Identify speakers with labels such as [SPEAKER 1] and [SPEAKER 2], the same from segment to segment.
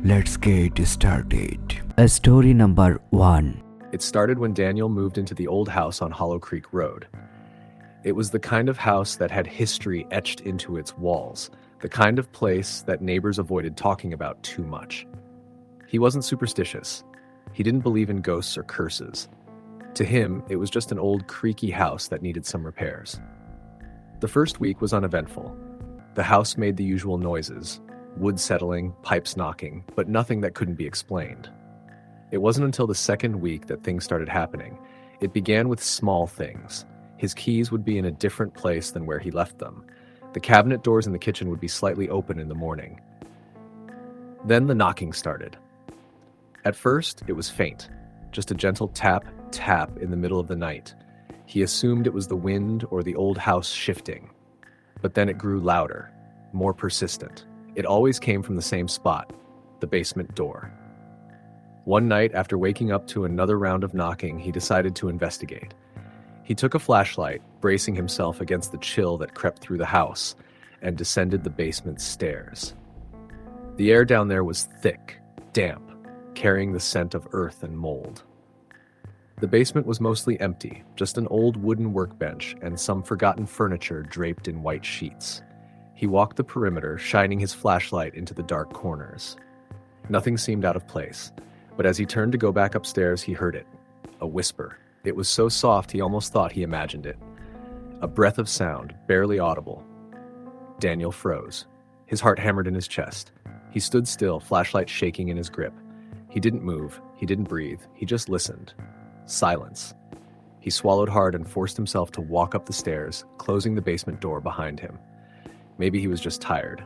[SPEAKER 1] Let's get started. Story number 1.
[SPEAKER 2] It started when Daniel moved into the old house on Hollow Creek Road. It was the kind of house that had history etched into its walls, the kind of place that neighbors avoided talking about too much. He wasn't superstitious. He didn't believe in ghosts or curses. To him, it was just an old creaky house that needed some repairs. The first week was uneventful. The house made the usual noises, wood settling, pipes knocking, but nothing that couldn't be explained. It wasn't until the second week that things started happening. It began with small things. His keys would be in a different place than where he left them. The cabinet doors in the kitchen would be slightly open in the morning. Then the knocking started. At first, it was faint, just a gentle tap, tap in the middle of the night. He assumed it was the wind or the old house shifting. But then it grew louder, more persistent. It always came from the same spot, the basement door. One night, after waking up to another round of knocking, he decided to investigate. He took a flashlight, bracing himself against the chill that crept through the house, and descended the basement stairs. The air down there was thick, damp, carrying the scent of earth and mold. The basement was mostly empty, just an old wooden workbench and some forgotten furniture draped in white sheets. He walked the perimeter, shining his flashlight into the dark corners. Nothing seemed out of place, but as he turned to go back upstairs, he heard it. A whisper. It was so soft he almost thought he imagined it. A breath of sound, barely audible. Daniel froze. His heart hammered in his chest. He stood still, flashlight shaking in his grip. He didn't move. He didn't breathe. He just listened. Silence. He swallowed hard and forced himself to walk up the stairs, closing the basement door behind him. Maybe he was just tired.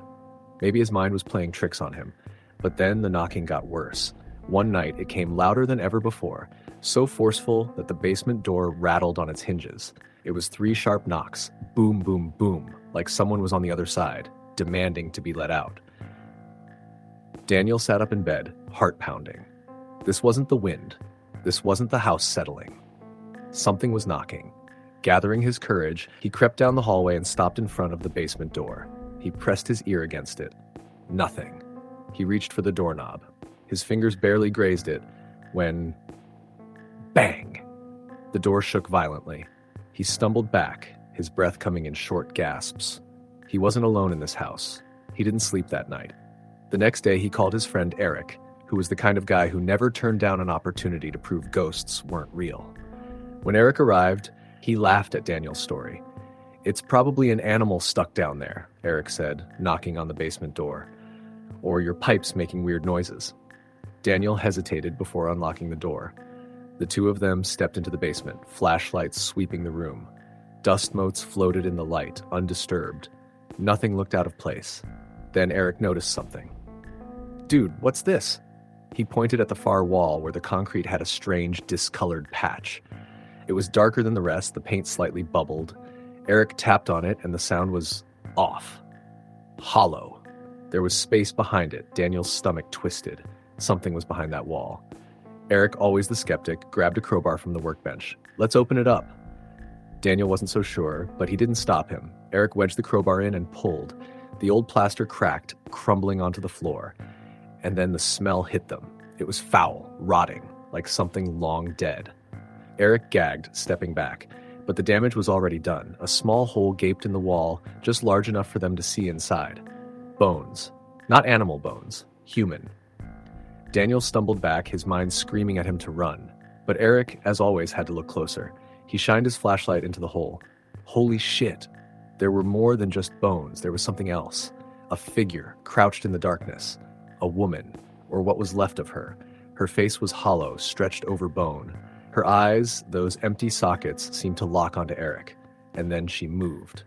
[SPEAKER 2] Maybe his mind was playing tricks on him. But then the knocking got worse. One night, it came louder than ever before, so forceful that the basement door rattled on its hinges. It was 3 sharp knocks, boom, boom, boom, like someone was on the other side, demanding to be let out. Daniel sat up in bed, heart pounding. This wasn't the wind. This wasn't the house settling. Something was knocking. Gathering his courage, he crept down the hallway and stopped in front of the basement door. He pressed his ear against it. Nothing. He reached for the doorknob. His fingers barely grazed it when... bang! The door shook violently. He stumbled back, his breath coming in short gasps. He wasn't alone in this house. He didn't sleep that night. The next day, he called his friend Eric, who was the kind of guy who never turned down an opportunity to prove ghosts weren't real. When Eric arrived, he laughed at Daniel's story. "It's probably an animal stuck down there," Eric said, knocking on the basement door. "Or your pipes making weird noises." Daniel hesitated before unlocking the door. The two of them stepped into the basement, flashlights sweeping the room. Dust motes floated in the light, undisturbed. Nothing looked out of place. Then Eric noticed something. "Dude, what's this?" He pointed at the far wall where the concrete had a strange, discolored patch. It was darker than the rest, the paint slightly bubbled. Eric tapped on it and the sound was off. Hollow. There was space behind it. Daniel's stomach twisted. Something was behind that wall. Eric, always the skeptic, grabbed a crowbar from the workbench. "Let's open it up." Daniel wasn't so sure, but he didn't stop him. Eric wedged the crowbar in and pulled. The old plaster cracked, crumbling onto the floor. And then the smell hit them. It was foul, rotting, like something long dead. Eric gagged, stepping back, but the damage was already done. A small hole gaped in the wall, just large enough for them to see inside. Bones. Not animal bones. Human. Daniel stumbled back, his mind screaming at him to run. But Eric, as always, had to look closer. He shined his flashlight into the hole. Holy shit. There were more than just bones. There was something else. A figure, crouched in the darkness. A woman, or what was left of her. Her face was hollow, stretched over bone. Her eyes, those empty sockets, seemed to lock onto Eric. And then she moved.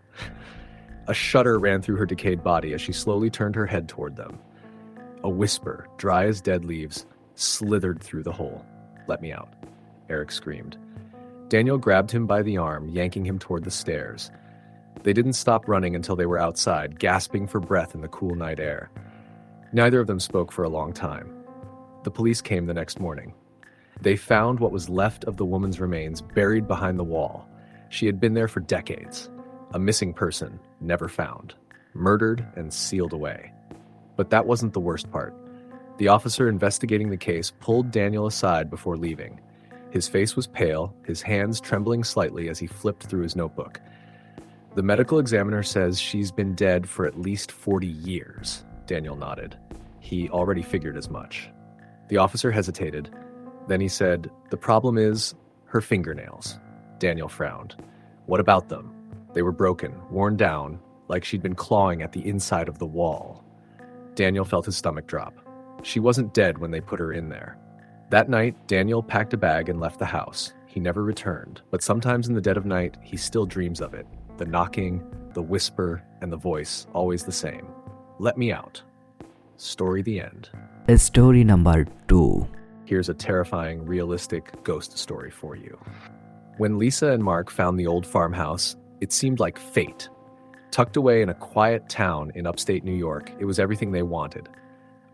[SPEAKER 2] A shudder ran through her decayed body as she slowly turned her head toward them. A whisper, dry as dead leaves, slithered through the hole. "Let me out," Eric screamed. Daniel grabbed him by the arm, yanking him toward the stairs. They didn't stop running until they were outside, gasping for breath in the cool night air. Neither of them spoke for a long time. The police came the next morning. They found what was left of the woman's remains buried behind the wall. She had been there for decades. A missing person, never found. Murdered and sealed away. But that wasn't the worst part. The officer investigating the case pulled Daniel aside before leaving. His face was pale, his hands trembling slightly as he flipped through his notebook. The medical examiner says she's been dead for at least 40 years, Daniel nodded. He already figured as much. The officer hesitated. Then he said, "The problem is her fingernails." Daniel frowned. "What about them?" "They were broken, worn down, like she'd been clawing at the inside of the wall." Daniel felt his stomach drop. She wasn't dead when they put her in there. That night, Daniel packed a bag and left the house. He never returned, but sometimes in the dead of night, he still dreams of it. The knocking, the whisper, and the voice, always the same. "Let me out." Story the end.
[SPEAKER 1] Story number 2.
[SPEAKER 2] Here's a terrifying, realistic ghost story for you. When Lisa and Mark found the old farmhouse, it seemed like fate. Tucked away in a quiet town in upstate New York, it was everything they wanted.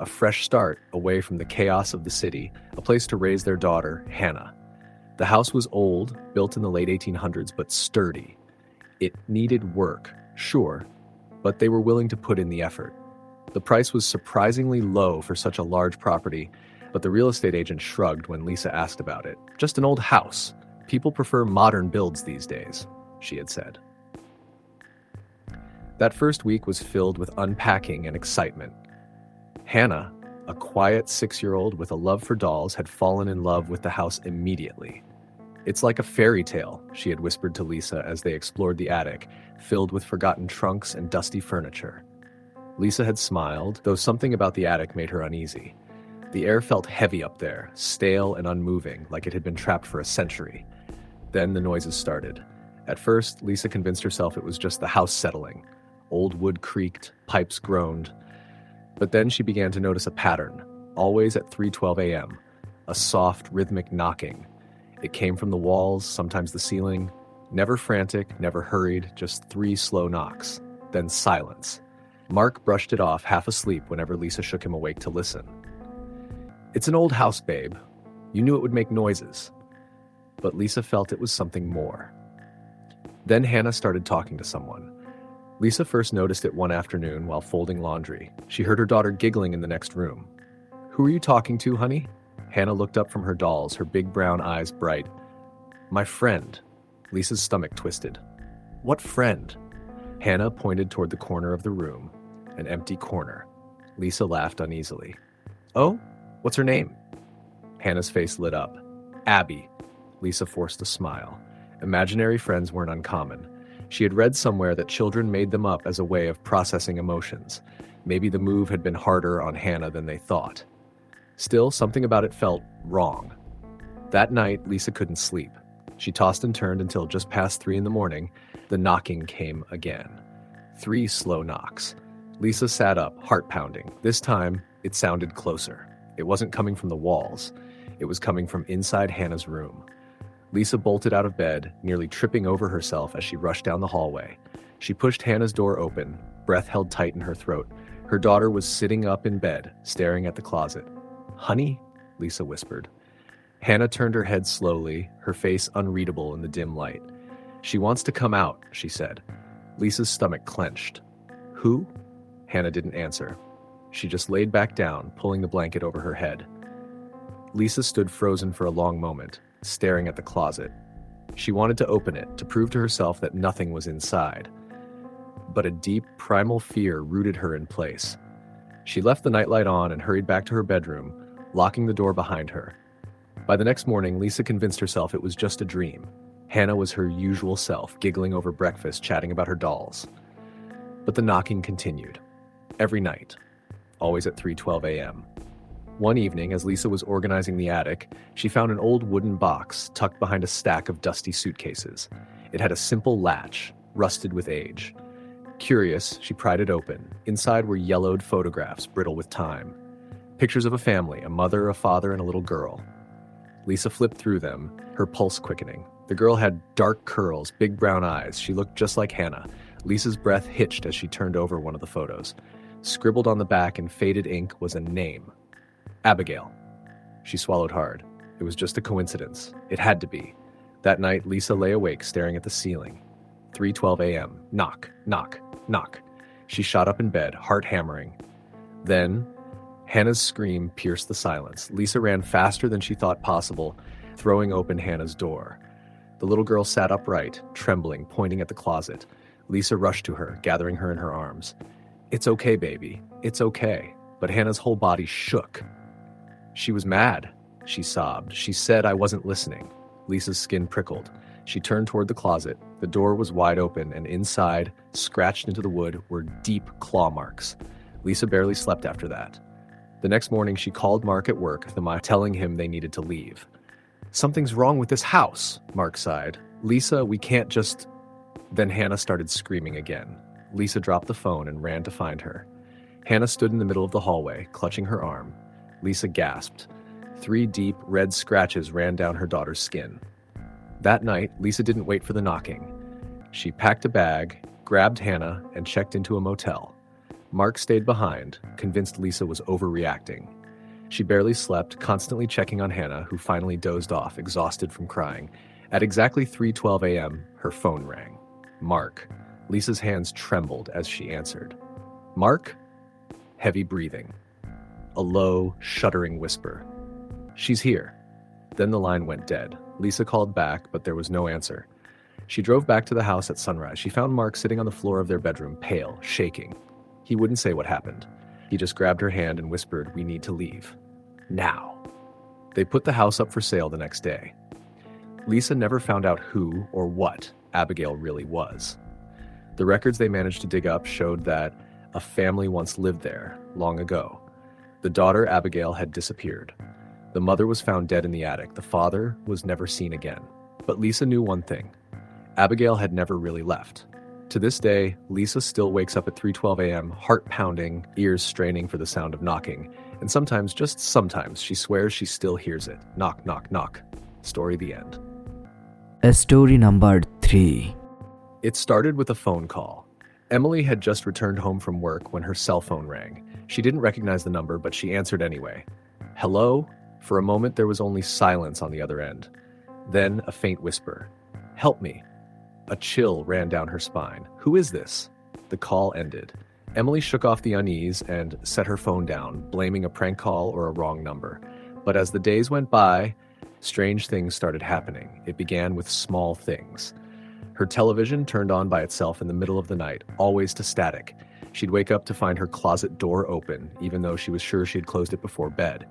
[SPEAKER 2] A fresh start away from the chaos of the city, a place to raise their daughter, Hannah. The house was old, built in the late 1800s, but sturdy. It needed work, sure, but they were willing to put in the effort. The price was surprisingly low for such a large property, but the real estate agent shrugged when Lisa asked about it. "Just an old house. People prefer modern builds these days," she had said. That first week was filled with unpacking and excitement. Hannah, a quiet 6-year-old with a love for dolls, had fallen in love with the house immediately. "It's like a fairy tale," she had whispered to Lisa as they explored the attic, filled with forgotten trunks and dusty furniture. Lisa had smiled, though something about the attic made her uneasy. The air felt heavy up there, stale and unmoving, like it had been trapped for a century. Then the noises started. At first, Lisa convinced herself it was just the house settling. Old wood creaked, pipes groaned. But then she began to notice a pattern, always at 3:12 a.m., a soft, rhythmic knocking. It came from the walls, sometimes the ceiling. Never frantic, never hurried, just 3 slow knocks. Then silence. Mark brushed it off, half asleep, whenever Lisa shook him awake to listen. "It's an old house, babe. You knew it would make noises." But Lisa felt it was something more. Then Hannah started talking to someone. Lisa first noticed it one afternoon while folding laundry. She heard her daughter giggling in the next room. "Who are you talking to, honey?" Hannah looked up from her dolls, her big brown eyes bright. "My friend." Lisa's stomach twisted. "What friend?" Hannah pointed toward the corner of the room, an empty corner. Lisa laughed uneasily. "Oh? What's her name?" Hannah's face lit up. "Abby." Lisa forced a smile. Imaginary friends weren't uncommon. She had read somewhere that children made them up as a way of processing emotions. Maybe the move had been harder on Hannah than they thought. Still, something about it felt wrong. That night, Lisa couldn't sleep. She tossed and turned until just past 3 a.m. The knocking came again. 3 slow knocks. Lisa sat up, heart pounding. This time, it sounded closer. It wasn't coming from the walls. It was coming from inside Hannah's room. Lisa bolted out of bed, nearly tripping over herself as she rushed down the hallway. She pushed Hannah's door open, breath held tight in her throat. Her daughter was sitting up in bed, staring at the closet. "Honey?" Lisa whispered. Hannah turned her head slowly, her face unreadable in the dim light. "She wants to come out," she said. Lisa's stomach clenched. "Who?" Hannah didn't answer. She just laid back down, pulling the blanket over her head. Lisa stood frozen for a long moment, staring at the closet. She wanted to open it, to prove to herself that nothing was inside. But a deep, primal fear rooted her in place. She left the nightlight on and hurried back to her bedroom, locking the door behind her. By the next morning, Lisa convinced herself it was just a dream. Hannah was her usual self, giggling over breakfast, chatting about her dolls. But the knocking continued. Every night. Always at 3:12 a.m. One evening, as Lisa was organizing the attic, she found an old wooden box tucked behind a stack of dusty suitcases. It had a simple latch, rusted with age. Curious, she pried it open. Inside were yellowed photographs, brittle with time. Pictures of a family, a mother, a father, and a little girl. Lisa flipped through them, her pulse quickening. The girl had dark curls, big brown eyes. She looked just like Hannah. Lisa's breath hitched as she turned over one of the photos. Scribbled on the back in faded ink was a name. Abigail. She swallowed hard. It was just a coincidence. It had to be. That night, Lisa lay awake, staring at the ceiling. 3:12 a.m. Knock, knock, knock. She shot up in bed, heart hammering. Then, Hannah's scream pierced the silence. Lisa ran faster than she thought possible, throwing open Hannah's door. The little girl sat upright, trembling, pointing at the closet. Lisa rushed to her, gathering her in her arms. "It's okay, baby. It's okay." But Hannah's whole body shook. "She was mad," she sobbed. "She said I wasn't listening." Lisa's skin prickled. She turned toward the closet. The door was wide open, and inside, scratched into the wood, were deep claw marks. Lisa barely slept after that. The next morning, she called Mark at work, telling him they needed to leave. "Something's wrong with this house," Mark sighed. "Lisa, we can't just..." Then Hannah started screaming again. Lisa dropped the phone and ran to find her. Hannah stood in the middle of the hallway, clutching her arm. Lisa gasped. 3 deep, red scratches ran down her daughter's skin. That night, Lisa didn't wait for the knocking. She packed a bag, grabbed Hannah, and checked into a motel. Mark stayed behind, convinced Lisa was overreacting. She barely slept, constantly checking on Hannah, who finally dozed off, exhausted from crying. At exactly 3:12 a.m., her phone rang. Mark. Lisa's hands trembled as she answered. "Mark?" Heavy breathing. A low, shuddering whisper. "She's here." Then the line went dead. Lisa called back, but there was no answer. She drove back to the house at sunrise. She found Mark sitting on the floor of their bedroom, pale, shaking. He wouldn't say what happened. He just grabbed her hand and whispered, "We need to leave. Now." They put the house up for sale the next day. Lisa never found out who or what Abigail really was. The records they managed to dig up showed that a family once lived there, long ago. The daughter, Abigail, had disappeared. The mother was found dead in the attic. The father was never seen again. But Lisa knew one thing. Abigail had never really left. To this day, Lisa still wakes up at 3:12 a.m., heart pounding, ears straining for the sound of knocking. And sometimes, just sometimes, she swears she still hears it. Knock, knock, knock. Story the end.
[SPEAKER 1] Story number 3.
[SPEAKER 2] It started with a phone call. Emily had just returned home from work when her cell phone rang. She didn't recognize the number, but she answered anyway. "Hello?" For a moment, there was only silence on the other end. Then a faint whisper. "Help me." A chill ran down her spine. "Who is this?" The call ended. Emily shook off the unease and set her phone down, blaming a prank call or a wrong number. But as the days went by, strange things started happening. It began with small things. Her television turned on by itself in the middle of the night, always to static. She'd wake up to find her closet door open, even though she was sure she had closed it before bed.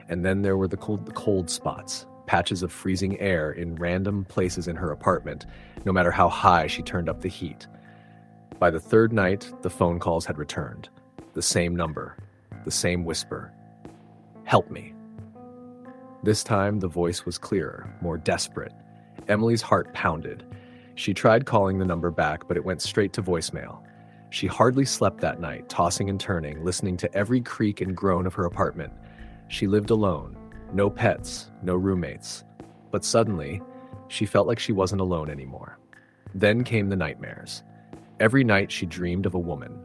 [SPEAKER 2] And then there were the cold spots, patches of freezing air in random places in her apartment, no matter how high she turned up the heat. By the third night, the phone calls had returned. The same number, the same whisper. "Help me." This time, the voice was clearer, more desperate. Emily's heart pounded. She tried calling the number back, but it went straight to voicemail. She hardly slept that night, tossing and turning, listening to every creak and groan of her apartment. She lived alone, no pets, no roommates. But suddenly, she felt like she wasn't alone anymore. Then came the nightmares. Every night she dreamed of a woman.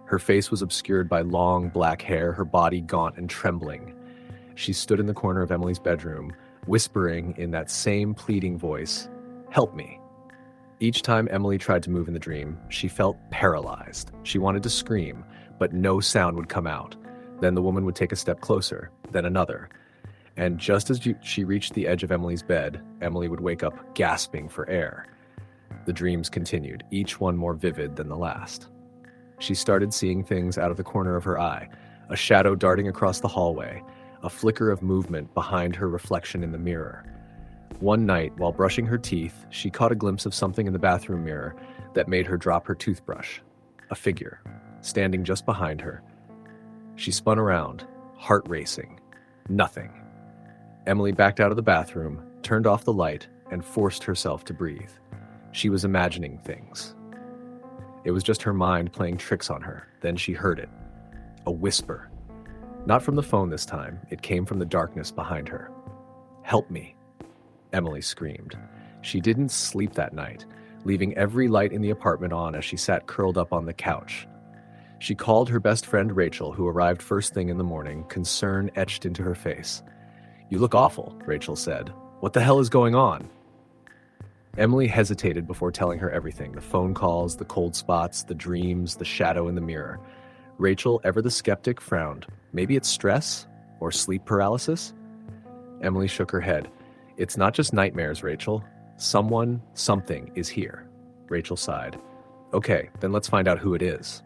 [SPEAKER 2] Her face was obscured by long black hair, her body gaunt and trembling. She stood in the corner of Emily's bedroom, whispering in that same pleading voice, "Help me." Each time Emily tried to move in the dream, she felt paralyzed. She wanted to scream, but no sound would come out. Then the woman would take a step closer, then another. And just as she reached the edge of Emily's bed, Emily would wake up gasping for air. The dreams continued, each one more vivid than the last. She started seeing things out of the corner of her eye, a shadow darting across the hallway, a flicker of movement behind her reflection in the mirror. One night, while brushing her teeth, she caught a glimpse of something in the bathroom mirror that made her drop her toothbrush. A figure, standing just behind her. She spun around, heart racing. Nothing. Emily backed out of the bathroom, turned off the light, and forced herself to breathe. She was imagining things. It was just her mind playing tricks on her. Then she heard it. A whisper. Not from the phone this time, it came from the darkness behind her. "Help me," Emily screamed. She didn't sleep that night, leaving every light in the apartment on as she sat curled up on the couch. She called her best friend Rachel, who arrived first thing in the morning, concern etched into her face. "You look awful," Rachel said. "What the hell is going on?" Emily hesitated before telling her everything, the phone calls, the cold spots, the dreams, the shadow in the mirror. Rachel, ever the skeptic, frowned. Maybe it's stress or sleep paralysis? Emily shook her head. It's not just nightmares, Rachel. Something is here. Rachel sighed. Okay, then let's find out who it is.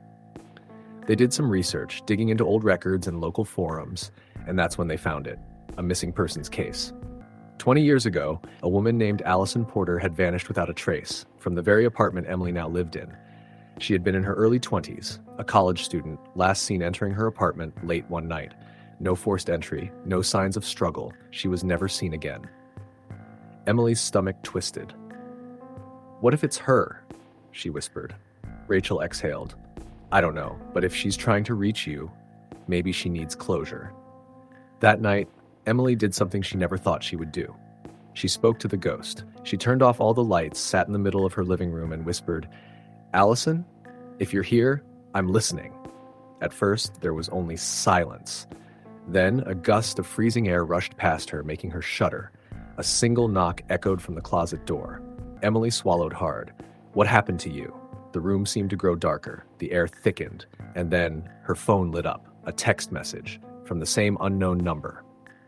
[SPEAKER 2] They did some research, digging into old records and local forums, and that's when they found it, a missing persons case. 20 years ago, a woman named Allison Porter had vanished without a trace from the very apartment Emily now lived in. She had been in her early 20s, a college student, last seen entering her apartment late one night. No forced entry, no signs of struggle. She was never seen again. Emily's stomach twisted. What if it's her? She whispered. Rachel exhaled. I don't know, but if she's trying to reach you, maybe she needs closure. That night, Emily did something she never thought she would do. She spoke to the ghost. She turned off all the lights, sat in the middle of her living room, and whispered, Allison, if you're here, I'm listening. At first, there was only silence. Then, a gust of freezing air rushed past her, making her shudder. A single knock echoed from the closet door. Emily swallowed hard. What happened to you? The room seemed to grow darker. The air thickened. And then, her phone lit up. A text message from the same unknown number.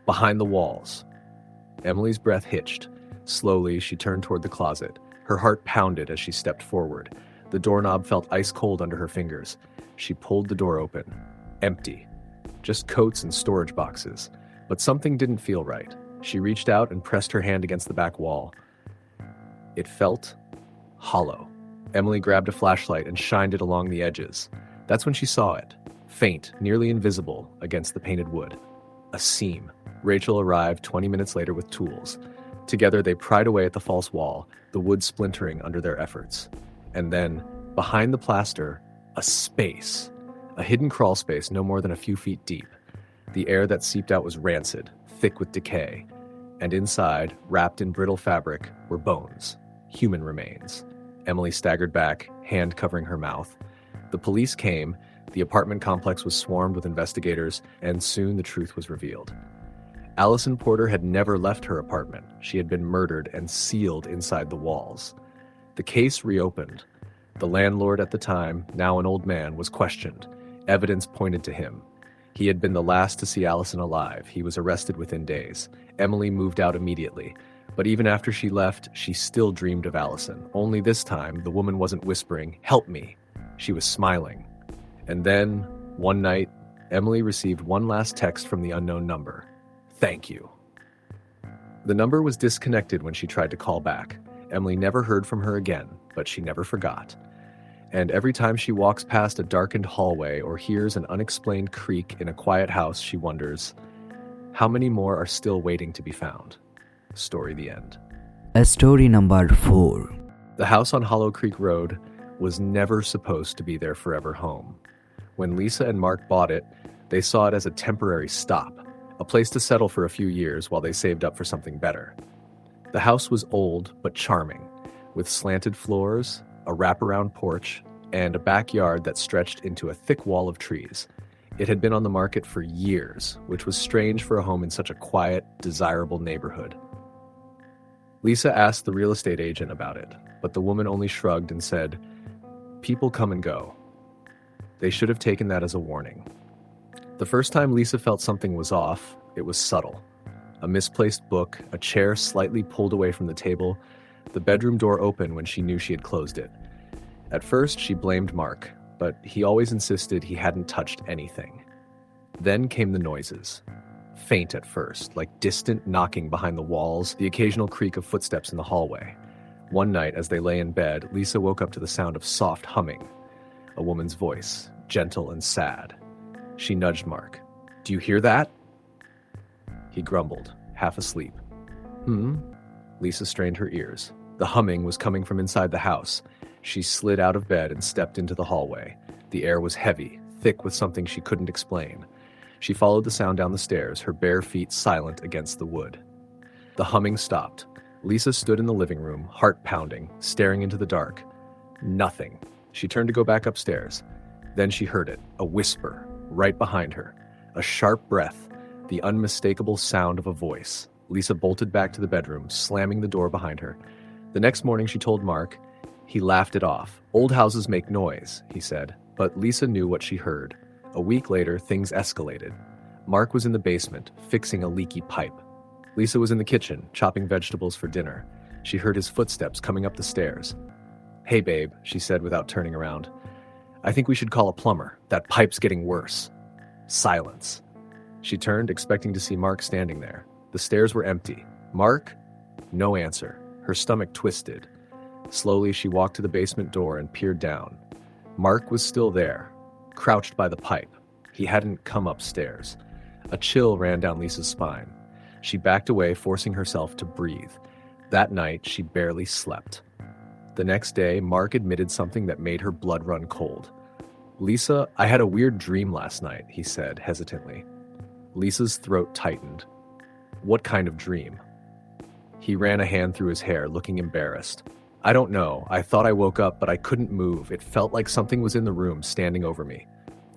[SPEAKER 2] Behind the walls. Emily's breath hitched. Slowly, she turned toward the closet. Her heart pounded as she stepped forward. The doorknob felt ice cold under her fingers. She pulled the door open. Empty. Just coats and storage boxes. But something didn't feel right. She reached out and pressed her hand against the back wall. It felt hollow. Emily grabbed a flashlight and shined it along the edges. That's when she saw it. Faint, nearly invisible, against the painted wood. A seam. Rachel arrived 20 minutes later with tools. Together they pried away at the false wall, the wood splintering under their efforts. And then, behind the plaster, a space. A hidden crawl space no more than a few feet deep. The air that seeped out was rancid, thick with decay. And inside, wrapped in brittle fabric, were bones. Human remains. Emily staggered back, hand covering her mouth. The police came, the apartment complex was swarmed with investigators, and soon the truth was revealed. Allison Porter had never left her apartment. She had been murdered and sealed inside the walls. The case reopened. The landlord at the time, now an old man, was questioned. Evidence pointed to him. He had been the last to see Allison alive. He was arrested within days. Emily moved out immediately. But even after she left, she still dreamed of Allison. Only this time, the woman wasn't whispering, "Help me." She was smiling. And then, one night, Emily received one last text from the unknown number. Thank you. The number was disconnected when she tried to call back. Emily never heard from her again, but she never forgot. And every time she walks past a darkened hallway or hears an unexplained creak in a quiet house, she wonders, how many more are still waiting to be found? Story the end.
[SPEAKER 1] Story number 4.
[SPEAKER 2] The house on Hollow Creek Road was never supposed to be their forever home. When Lisa and Mark bought it, they saw it as a temporary stop, a place to settle for a few years while they saved up for something better. The house was old but charming, with slanted floors, a wraparound porch, and a backyard that stretched into a thick wall of trees. It had been on the market for years, which was strange for a home in such a quiet, desirable neighborhood. Lisa asked the real estate agent about it, but the woman only shrugged and said, "People come and go." They should have taken that as a warning. The first time Lisa felt something was off, it was subtle. A misplaced book, a chair slightly pulled away from the table, the bedroom door open when she knew she had closed it. At first, she blamed Mark, but he always insisted he hadn't touched anything. Then came the noises. Faint at first, like distant knocking behind the walls, the occasional creak of footsteps in the hallway. One night, as they lay in bed, Lisa woke up to the sound of soft humming. A woman's voice, gentle and sad. She nudged Mark. "Do you hear that?" He grumbled, half asleep. Lisa strained her ears. The humming was coming from inside the house. She slid out of bed and stepped into the hallway. The air was heavy, thick with something she couldn't explain. She followed the sound down the stairs, her bare feet silent against the wood. The humming stopped. Lisa stood in the living room, heart pounding, staring into the dark. Nothing. She turned to go back upstairs. Then she heard it, a whisper, right behind her. A sharp breath, the unmistakable sound of a voice. Lisa bolted back to the bedroom, slamming the door behind her. The next morning she told Mark. He laughed it off. "Old houses make noise," he said, but Lisa knew what she heard. A week later, things escalated. Mark was in the basement, fixing a leaky pipe. Lisa was in the kitchen, chopping vegetables for dinner. She heard his footsteps coming up the stairs. "Hey, babe," she said without turning around. "I think we should call a plumber. That pipe's getting worse." Silence. She turned, expecting to see Mark standing there. The stairs were empty. Mark? No answer. Her stomach twisted. Slowly, she walked to the basement door and peered down. Mark was still there, crouched by the pipe. He hadn't come upstairs. A chill ran down Lisa's spine. She backed away, forcing herself to breathe. That night, she barely slept. The next day, Mark admitted something that made her blood run cold. "Lisa, I had a weird dream last night," he said hesitantly. Lisa's throat tightened. "What kind of dream?" He ran a hand through his hair, looking embarrassed. "I don't know. I thought I woke up, but I couldn't move. It felt like something was in the room, standing over me."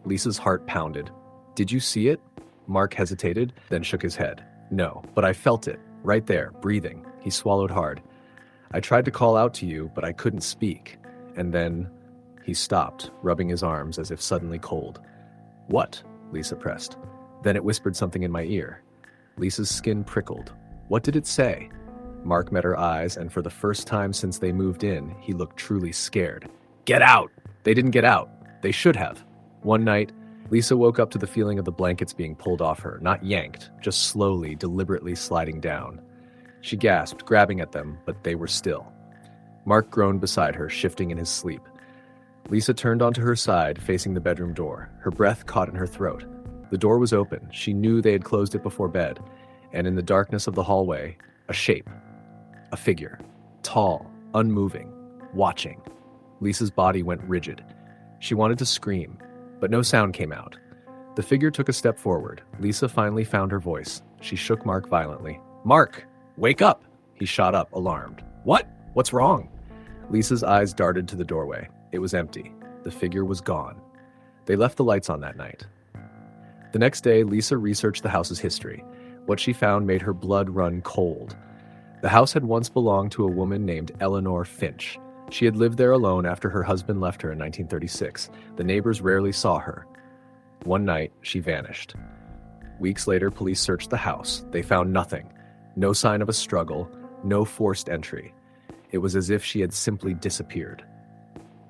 [SPEAKER 2] Lisa's heart pounded. "Did you see it?" Mark hesitated, then shook his head. "No, but I felt it, right there, breathing." He swallowed hard. "I tried to call out to you, but I couldn't speak. And then..." He stopped, rubbing his arms as if suddenly cold. "What?" Lisa pressed. "Then it whispered something in my ear." Lisa's skin prickled. "What did it say?" Mark met her eyes, and for the first time since they moved in, he looked truly scared. "Get out!" They didn't get out. They should have. One night, Lisa woke up to the feeling of the blankets being pulled off her, not yanked, just slowly, deliberately sliding down. She gasped, grabbing at them, but they were still. Mark groaned beside her, shifting in his sleep. Lisa turned onto her side, facing the bedroom door. Her breath caught in her throat. The door was open. She knew they had closed it before bed, and in the darkness of the hallway, a shape. A figure. Tall, unmoving, watching. Lisa's body went rigid. She wanted to scream, but no sound came out. The figure took a step forward. Lisa finally found her voice. She shook Mark violently. "Mark, wake up!" He shot up, alarmed. "What? What's wrong?" Lisa's eyes darted to the doorway. It was empty. The figure was gone. They left the lights on that night. The next day, Lisa researched the house's history. What she found made her blood run cold. The house had once belonged to a woman named Eleanor Finch. She had lived there alone after her husband left her in 1936. The neighbors rarely saw her. One night, she vanished. Weeks later, police searched the house. They found nothing. No sign of a struggle, no forced entry. It was as if she had simply disappeared.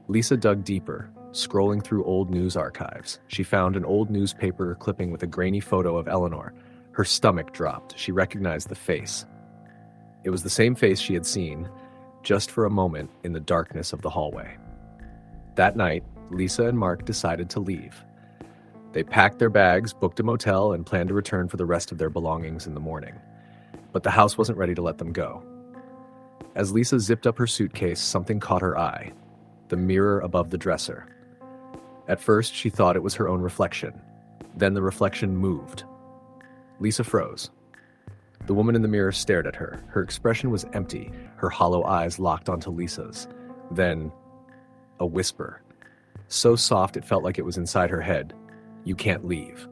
[SPEAKER 2] Lisa dug deeper, scrolling through old news archives. She found an old newspaper clipping with a grainy photo of Eleanor. Her stomach dropped. She recognized the face. It was the same face she had seen, just for a moment, in the darkness of the hallway. That night, Lisa and Mark decided to leave. They packed their bags, booked a motel, and planned to return for the rest of their belongings in the morning. But the house wasn't ready to let them go. As Lisa zipped up her suitcase, something caught her eye. The mirror above the dresser. At first, she thought it was her own reflection. Then the reflection moved. Lisa froze. The woman in the mirror stared at her. Her expression was empty, her hollow eyes locked onto Lisa's. Then, a whisper. So soft it felt like it was inside her head. "You can't leave."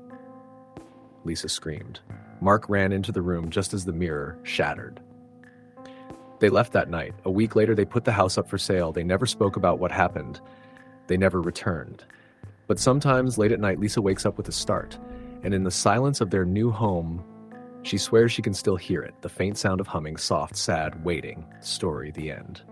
[SPEAKER 2] Lisa screamed. Mark ran into the room just as the mirror shattered. They left that night. A week later, they put the house up for sale. They never spoke about what happened. They never returned. But sometimes, late at night, Lisa wakes up with a start. And in the silence of their new home, she swears she can still hear it. The faint sound of humming, soft, sad, waiting. Story, the end.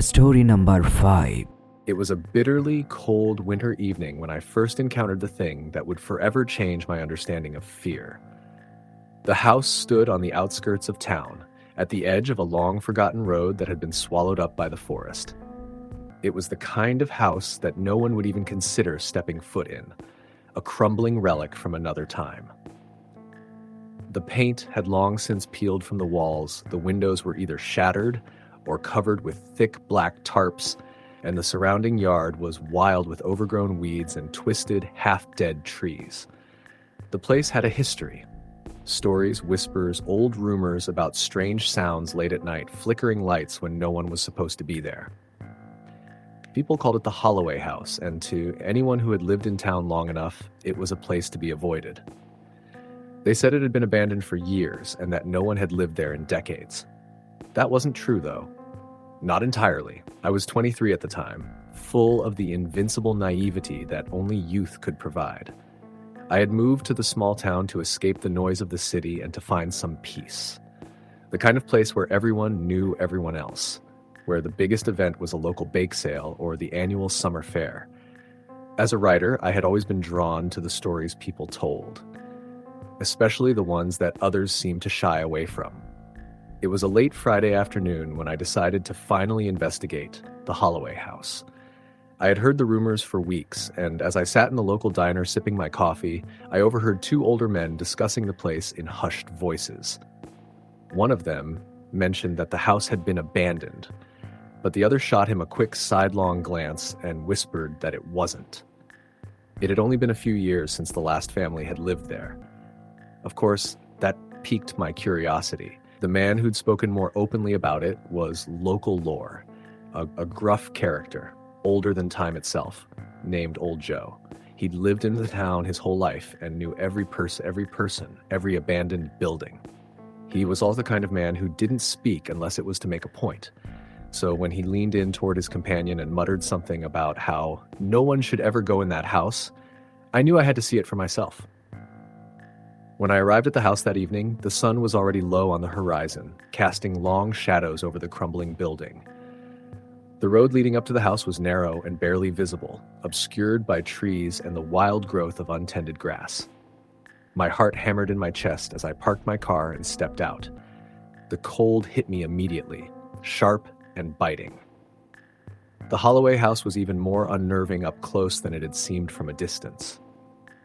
[SPEAKER 1] Story number 5.
[SPEAKER 2] It was a bitterly cold winter evening when I first encountered the thing that would forever change my understanding of fear. The house stood on the outskirts of town, at the edge of a long-forgotten road that had been swallowed up by the forest. It was the kind of house that no one would even consider stepping foot in, a crumbling relic from another time. The paint had long since peeled from the walls, the windows were either shattered or covered with thick black tarps, and the surrounding yard was wild with overgrown weeds and twisted, half-dead trees. The place had a history. Stories, whispers, old rumors about strange sounds late at night, flickering lights when no one was supposed to be there. People called it the Holloway House, and to anyone who had lived in town long enough, it was a place to be avoided. They said it had been abandoned for years and that no one had lived there in decades. That wasn't true, though. Not entirely. I was 23 at the time, full of the invincible naivety that only youth could provide. I had moved to the small town to escape the noise of the city and to find some peace. The kind of place where everyone knew everyone else, where the biggest event was a local bake sale or the annual summer fair. As a writer, I had always been drawn to the stories people told, especially the ones that others seemed to shy away from. It was a late Friday afternoon when I decided to finally investigate the Holloway house. I had heard the rumors for weeks, and as I sat in the local diner sipping my coffee, I overheard two older men discussing the place in hushed voices. One of them mentioned that the house had been abandoned, but the other shot him a quick sidelong glance and whispered that it wasn't. It had only been a few years since the last family had lived there. Of course, that piqued my curiosity. The man who'd spoken more openly about it was local lore, a gruff character, older than time itself, named Old Joe. He'd lived in the town his whole life and knew every person, every abandoned building. He was also the kind of man who didn't speak unless it was to make a point. So when he leaned in toward his companion and muttered something about how no one should ever go in that house, I knew I had to see it for myself. When I arrived at the house that evening, the sun was already low on the horizon, casting long shadows over the crumbling building. The road leading up to the house was narrow and barely visible, obscured by trees and the wild growth of untended grass. My heart hammered in my chest as I parked my car and stepped out. The cold hit me immediately, sharp and biting. The Holloway house was even more unnerving up close than it had seemed from a distance.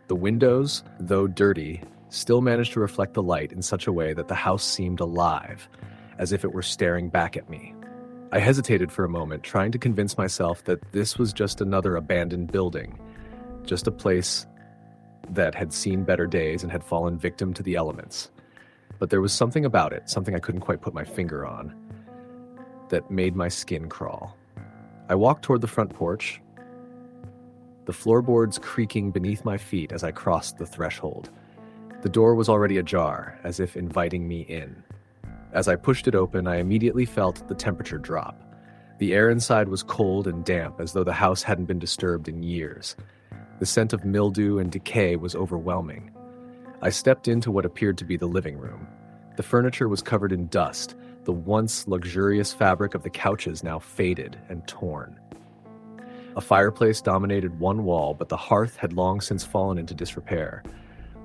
[SPEAKER 2] The windows, though dirty, still managed to reflect the light in such a way that the house seemed alive, as if it were staring back at me. I hesitated for a moment, trying to convince myself that this was just another abandoned building, just a place that had seen better days and had fallen victim to the elements. But there was something about it, something I couldn't quite put my finger on, that made my skin crawl. I walked toward the front porch, the floorboards creaking beneath my feet as I crossed the threshold. The door was already ajar, as if inviting me in. As I pushed it open, I immediately felt the temperature drop. The air inside was cold and damp, as though the house hadn't been disturbed in years. The scent of mildew and decay was overwhelming. I stepped into what appeared to be the living room. The furniture was covered in dust, the once luxurious fabric of the couches now faded and torn. A fireplace dominated one wall, but the hearth had long since fallen into disrepair.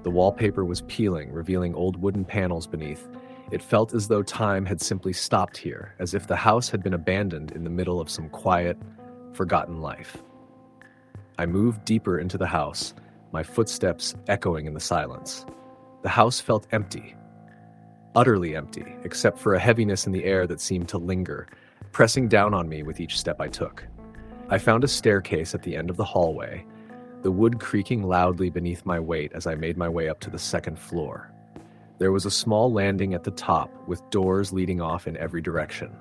[SPEAKER 2] The wallpaper was peeling, revealing old wooden panels beneath. It felt as though time had simply stopped here, as if the house had been abandoned in the middle of some quiet, forgotten life. I moved deeper into the house, my footsteps echoing in the silence. The house felt empty, utterly empty, except for a heaviness in the air that seemed to linger, pressing down on me with each step I took. I found a staircase at the end of the hallway, the wood creaking loudly beneath my weight as I made my way up to the second floor. There was a small landing at the top with doors leading off in every direction.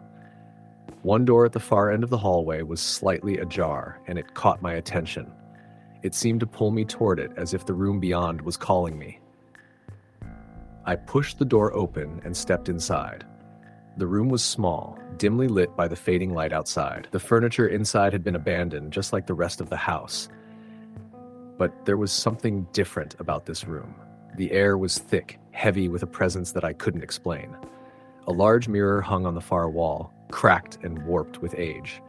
[SPEAKER 2] One door at the far end of the hallway was slightly ajar, and it caught my attention. It seemed to pull me toward it as if the room beyond was calling me. I pushed the door open and stepped inside. The room was small, dimly lit by the fading light outside. The furniture inside had been abandoned, just like the rest of the house. But there was something different about this room. The air was thick, heavy with a presence that I couldn't explain. A large mirror hung on the far wall, cracked and warped with age.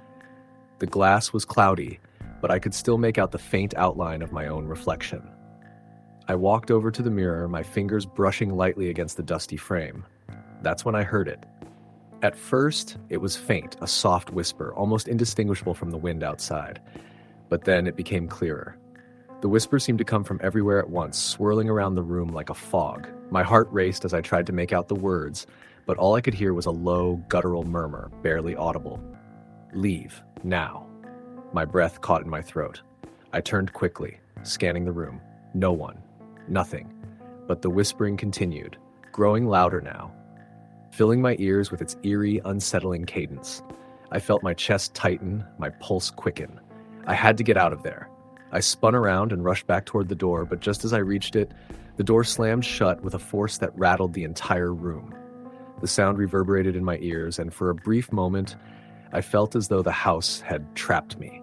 [SPEAKER 2] The glass was cloudy, but I could still make out the faint outline of my own reflection. I walked over to the mirror, my fingers brushing lightly against the dusty frame. That's when I heard it. At first, it was faint, a soft whisper, almost indistinguishable from the wind outside. But then it became clearer. The whisper seemed to come from everywhere at once, swirling around the room like a fog. My heart raced as I tried to make out the words, but all I could hear was a low, guttural murmur, barely audible. "Leave, now." My breath caught in my throat. I turned quickly, scanning the room. No one. Nothing. But the whispering continued, growing louder now, filling my ears with its eerie, unsettling cadence. I felt my chest tighten, my pulse quicken. I had to get out of there. I spun around and rushed back toward the door, but just as I reached it, the door slammed shut with a force that rattled the entire room. The sound reverberated in my ears, and for a brief moment, I felt as though the house had trapped me.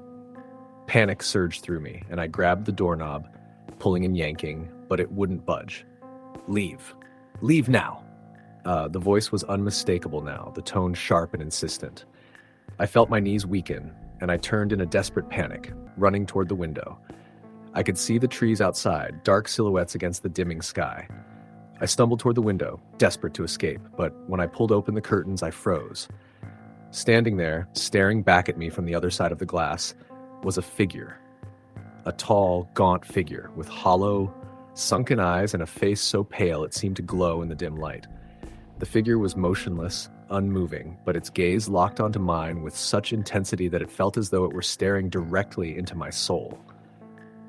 [SPEAKER 2] Panic surged through me, and I grabbed the doorknob, pulling and yanking, but it wouldn't budge. Leave. Leave now. The voice was unmistakable now, the tone sharp and insistent. I felt my knees weaken, and I turned in a desperate panic, running toward the window. I could see the trees outside, dark silhouettes against the dimming sky. I stumbled toward the window, desperate to escape, but when I pulled open the curtains, I froze. Standing there, staring back at me from the other side of the glass, was a figure. A tall, gaunt figure with hollow, sunken eyes and a face so pale it seemed to glow in the dim light. The figure was motionless, unmoving, but its gaze locked onto mine with such intensity that it felt as though it were staring directly into my soul.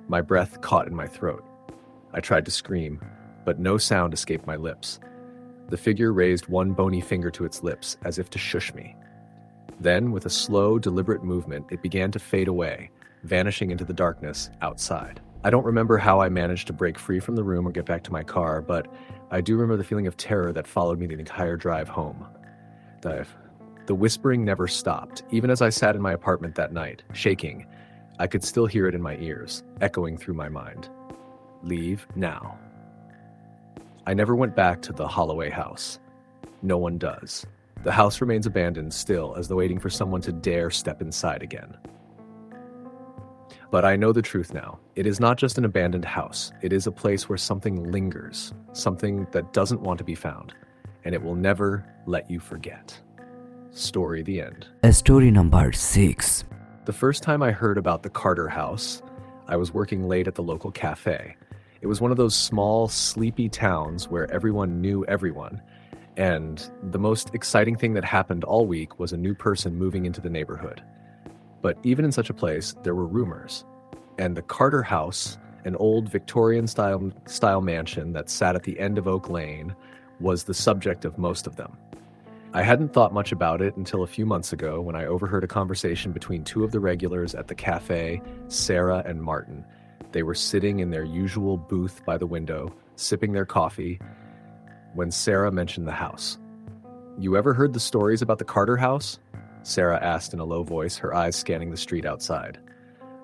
[SPEAKER 2] My breath caught in my throat. I tried to scream, but no sound escaped my lips. The figure raised one bony finger to its lips, as if to shush me. Then, with a slow, deliberate movement, it began to fade away, vanishing into the darkness outside. I don't remember how I managed to break free from the room or get back to my car, but I do remember the feeling of terror that followed me the entire drive home. The whispering never stopped. Even as I sat in my apartment that night, shaking, I could still hear it in my ears, echoing through my mind. Leave now. I never went back to the Holloway house. No one does. The house remains abandoned still, as though waiting for someone to dare step inside again. But I know the truth now. It is not just an abandoned house. It is a place where something lingers, something that doesn't want to be found, and it will never let you forget. Story the end.
[SPEAKER 1] Story number 6.
[SPEAKER 2] The first time I heard about the Carter house, I was working late at the local cafe. It was one of those small, sleepy towns where everyone knew everyone, and the most exciting thing that happened all week was a new person moving into the neighborhood. But even in such a place, there were rumors. And the Carter house, an old Victorian-style mansion that sat at the end of Oak Lane, was the subject of most of them. I hadn't thought much about it until a few months ago when I overheard a conversation between two of the regulars at the cafe, Sarah and Martin. They were sitting in their usual booth by the window, sipping their coffee, when Sarah mentioned the house. "You ever heard the stories about the Carter house?" Sarah asked in a low voice, her eyes scanning the street outside.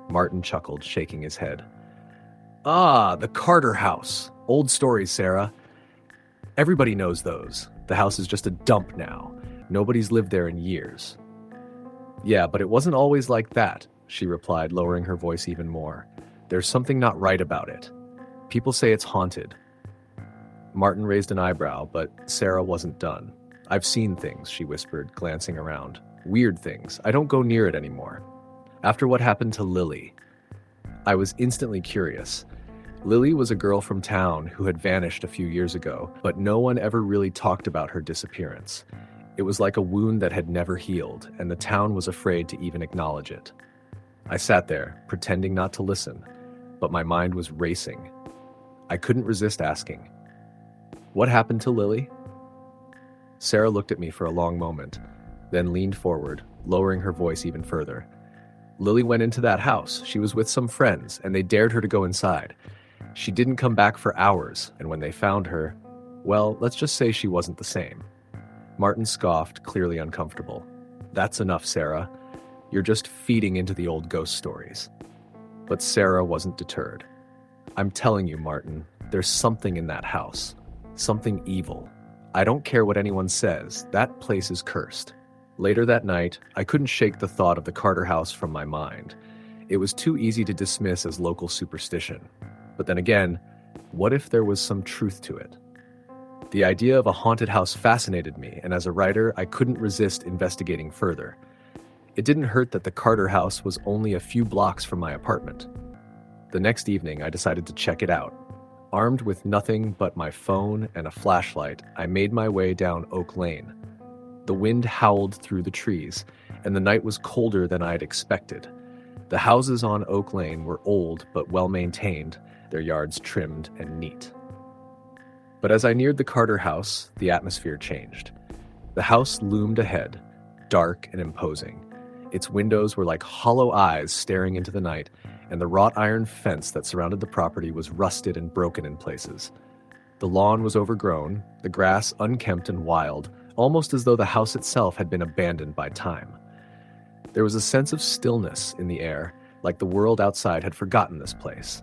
[SPEAKER 2] Martin chuckled, shaking his head. "Ah, the Carter house. Old stories, Sarah. Everybody knows those. The house is just a dump now. Nobody's lived there in years." "Yeah, but it wasn't always like that," she replied, lowering her voice even more. "There's something not right about it. People say it's haunted." Martin raised an eyebrow, but Sarah wasn't done. "I've seen things," she whispered, glancing around. "Weird things. I don't go near it anymore. After what happened to Lily." I was instantly curious. Lily was a girl from town who had vanished a few years ago, but no one ever really talked about her disappearance. It was like a wound that had never healed, and the town was afraid to even acknowledge it. I sat there, pretending not to listen, but my mind was racing. I couldn't resist asking, "What happened to Lily?" Sarah looked at me for a long moment, then leaned forward, lowering her voice even further. "Lily went into that house. She was with some friends, and they dared her to go inside. She didn't come back for hours, and when they found her, well, let's just say she wasn't the same." Martin scoffed, clearly uncomfortable. "That's enough, Sarah. You're just feeding into the old ghost stories." But Sarah wasn't deterred. "I'm telling you, Martin, there's something in that house. Something evil. I don't care what anyone says, that place is cursed." Later that night, I couldn't shake the thought of the Carter house from my mind. It was too easy to dismiss as local superstition. But then again, what if there was some truth to it? The idea of a haunted house fascinated me, and as a writer, I couldn't resist investigating further. It didn't hurt that the Carter house was only a few blocks from my apartment. The next evening, I decided to check it out. Armed with nothing but my phone and a flashlight, I made my way down Oak Lane. The wind howled through the trees, and the night was colder than I had expected. The houses on Oak Lane were old but well-maintained, their yards trimmed and neat. But as I neared the Carter house, the atmosphere changed. The house loomed ahead, dark and imposing. Its windows were like hollow eyes staring into the night, and the wrought iron fence that surrounded the property was rusted and broken in places. The lawn was overgrown, the grass unkempt and wild, almost as though the house itself had been abandoned by time. There was a sense of stillness in the air, like the world outside had forgotten this place.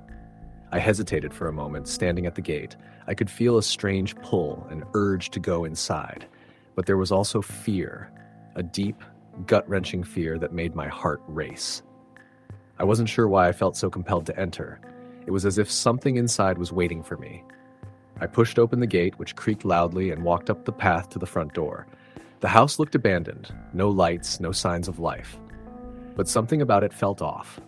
[SPEAKER 2] I hesitated for a moment, standing at the gate. I could feel a strange pull, an urge to go inside. But there was also fear, a deep, gut-wrenching fear that made my heart race. I wasn't sure why I felt so compelled to enter. It was as if something inside was waiting for me. I pushed open the gate, which creaked loudly, and walked up the path to the front door. The house looked abandoned, no lights, no signs of life. But something about it felt off.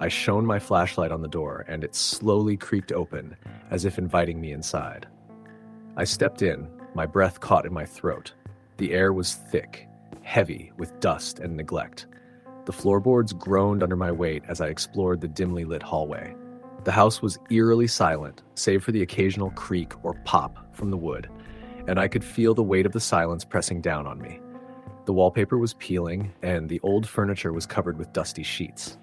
[SPEAKER 2] I shone my flashlight on the door, and it slowly creaked open, as if inviting me inside. I stepped in, my breath caught in my throat. The air was thick, heavy with dust and neglect. The floorboards groaned under my weight as I explored the dimly lit hallway. The house was eerily silent, save for the occasional creak or pop from the wood, and I could feel the weight of the silence pressing down on me. The wallpaper was peeling, and the old furniture was covered with dusty sheets.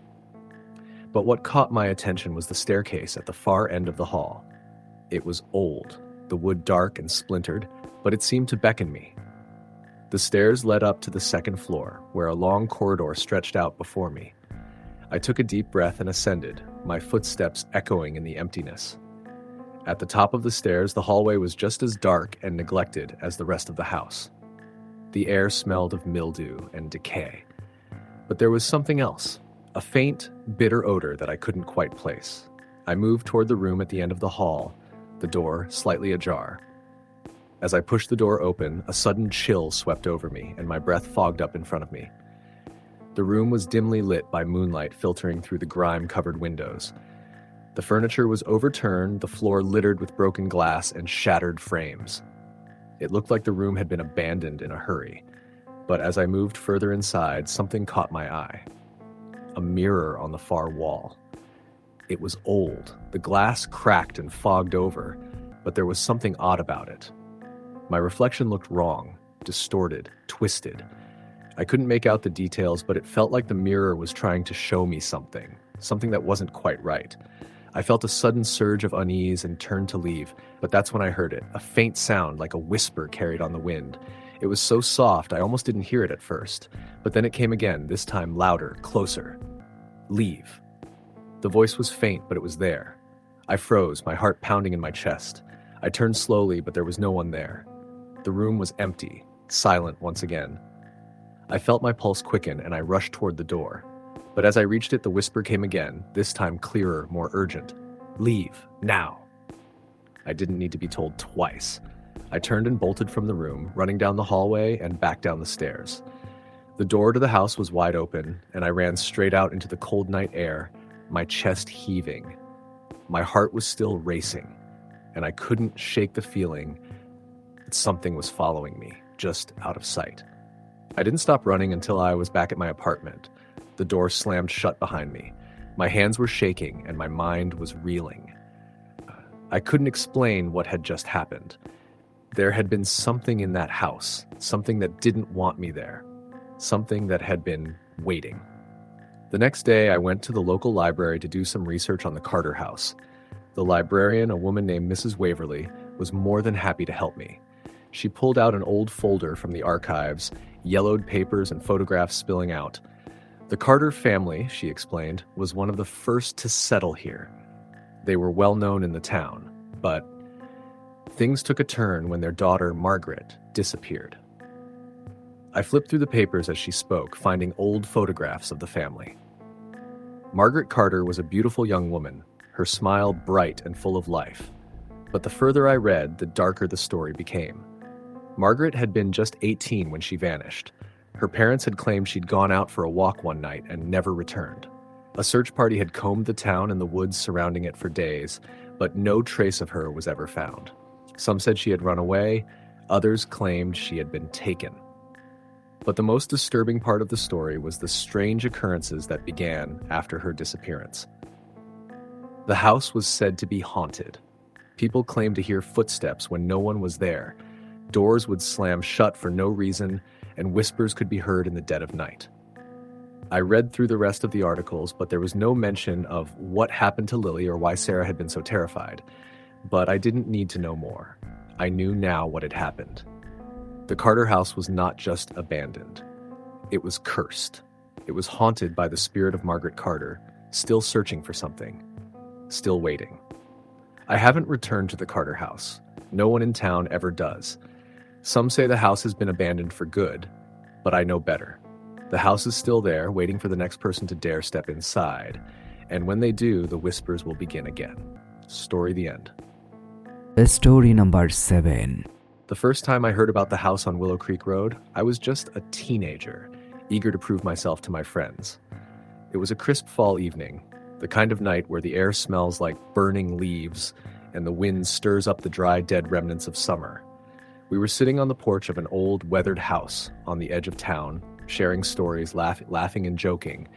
[SPEAKER 2] But what caught my attention was the staircase at the far end of the hall. It was old, the wood dark and splintered, but it seemed to beckon me. The stairs led up to the second floor, where a long corridor stretched out before me. I took a deep breath and ascended, my footsteps echoing in the emptiness. At the top of the stairs, the hallway was just as dark and neglected as the rest of the house. The air smelled of mildew and decay. But there was something else, a faint, bitter odor that I couldn't quite place. I moved toward the room at the end of the hall, the door slightly ajar. As I pushed the door open, a sudden chill swept over me, and my breath fogged up in front of me. The room was dimly lit by moonlight filtering through the grime-covered windows. The furniture was overturned, the floor littered with broken glass and shattered frames. It looked like the room had been abandoned in a hurry. But as I moved further inside, something caught my eye. A mirror on the far wall. It was old, the glass cracked and fogged over, but there was something odd about it. My reflection looked wrong, distorted, twisted. I couldn't make out the details, but it felt like the mirror was trying to show me something that wasn't quite right. I felt a sudden surge of unease and turned to leave, but that's when I heard it, a faint sound like a whisper carried on the wind. It was so soft, I almost didn't hear it at first, but then it came again, this time louder, closer. Leave. The voice was faint, but it was there. I froze, my heart pounding in my chest. I turned slowly, but there was no one there. The room was empty, silent once again. I felt my pulse quicken, and I rushed toward the door. But as I reached it, the whisper came again, this time clearer, more urgent. Leave, now. I didn't need to be told twice. I turned and bolted from the room, running down the hallway and back down the stairs. The door to the house was wide open, and I ran straight out into the cold night air, my chest heaving. My heart was still racing, and I couldn't shake the feeling that something was following me, just out of sight. I didn't stop running until I was back at my apartment. The door slammed shut behind me. My hands were shaking, and my mind was reeling. I couldn't explain what had just happened. There had been something in that house, something that didn't want me there, something that had been waiting. The next day, I went to the local library to do some research on the Carter house. The librarian, a woman named Mrs. Waverly, was more than happy to help me. She pulled out an old folder from the archives, yellowed papers and photographs spilling out. The Carter family, she explained, was one of the first to settle here. They were well known in the town, but things took a turn when their daughter, Margaret, disappeared. I flipped through the papers as she spoke, finding old photographs of the family. Margaret Carter was a beautiful young woman, her smile bright and full of life. But the further I read, the darker the story became. Margaret had been just 18 when she vanished. Her parents had claimed she'd gone out for a walk one night and never returned. A search party had combed the town and the woods surrounding it for days, but no trace of her was ever found. Some said she had run away, others claimed she had been taken. But the most disturbing part of the story was the strange occurrences that began after her disappearance. The house was said to be haunted. People claimed to hear footsteps when no one was there. Doors would slam shut for no reason, and whispers could be heard in the dead of night. I read through the rest of the articles, but there was no mention of what happened to Lily or why Sarah had been so terrified. But I didn't need to know more. I knew now what had happened. The Carter house was not just abandoned. It was cursed. It was haunted by the spirit of Margaret Carter, still searching for something, still waiting. I haven't returned to the Carter house. No one in town ever does. Some say the house has been abandoned for good, but I know better. The house is still there, waiting for the next person to dare step inside, and when they do, the whispers will begin again. Story the end.
[SPEAKER 1] Story number 7.
[SPEAKER 2] The first time I heard about the house on Willow Creek Road, I was just a teenager, eager to prove myself to my friends. It was a crisp fall evening, the kind of night where the air smells like burning leaves and the wind stirs up the dry, dead remnants of summer. We were sitting on the porch of an old, weathered house on the edge of town, sharing stories, laughing and joking,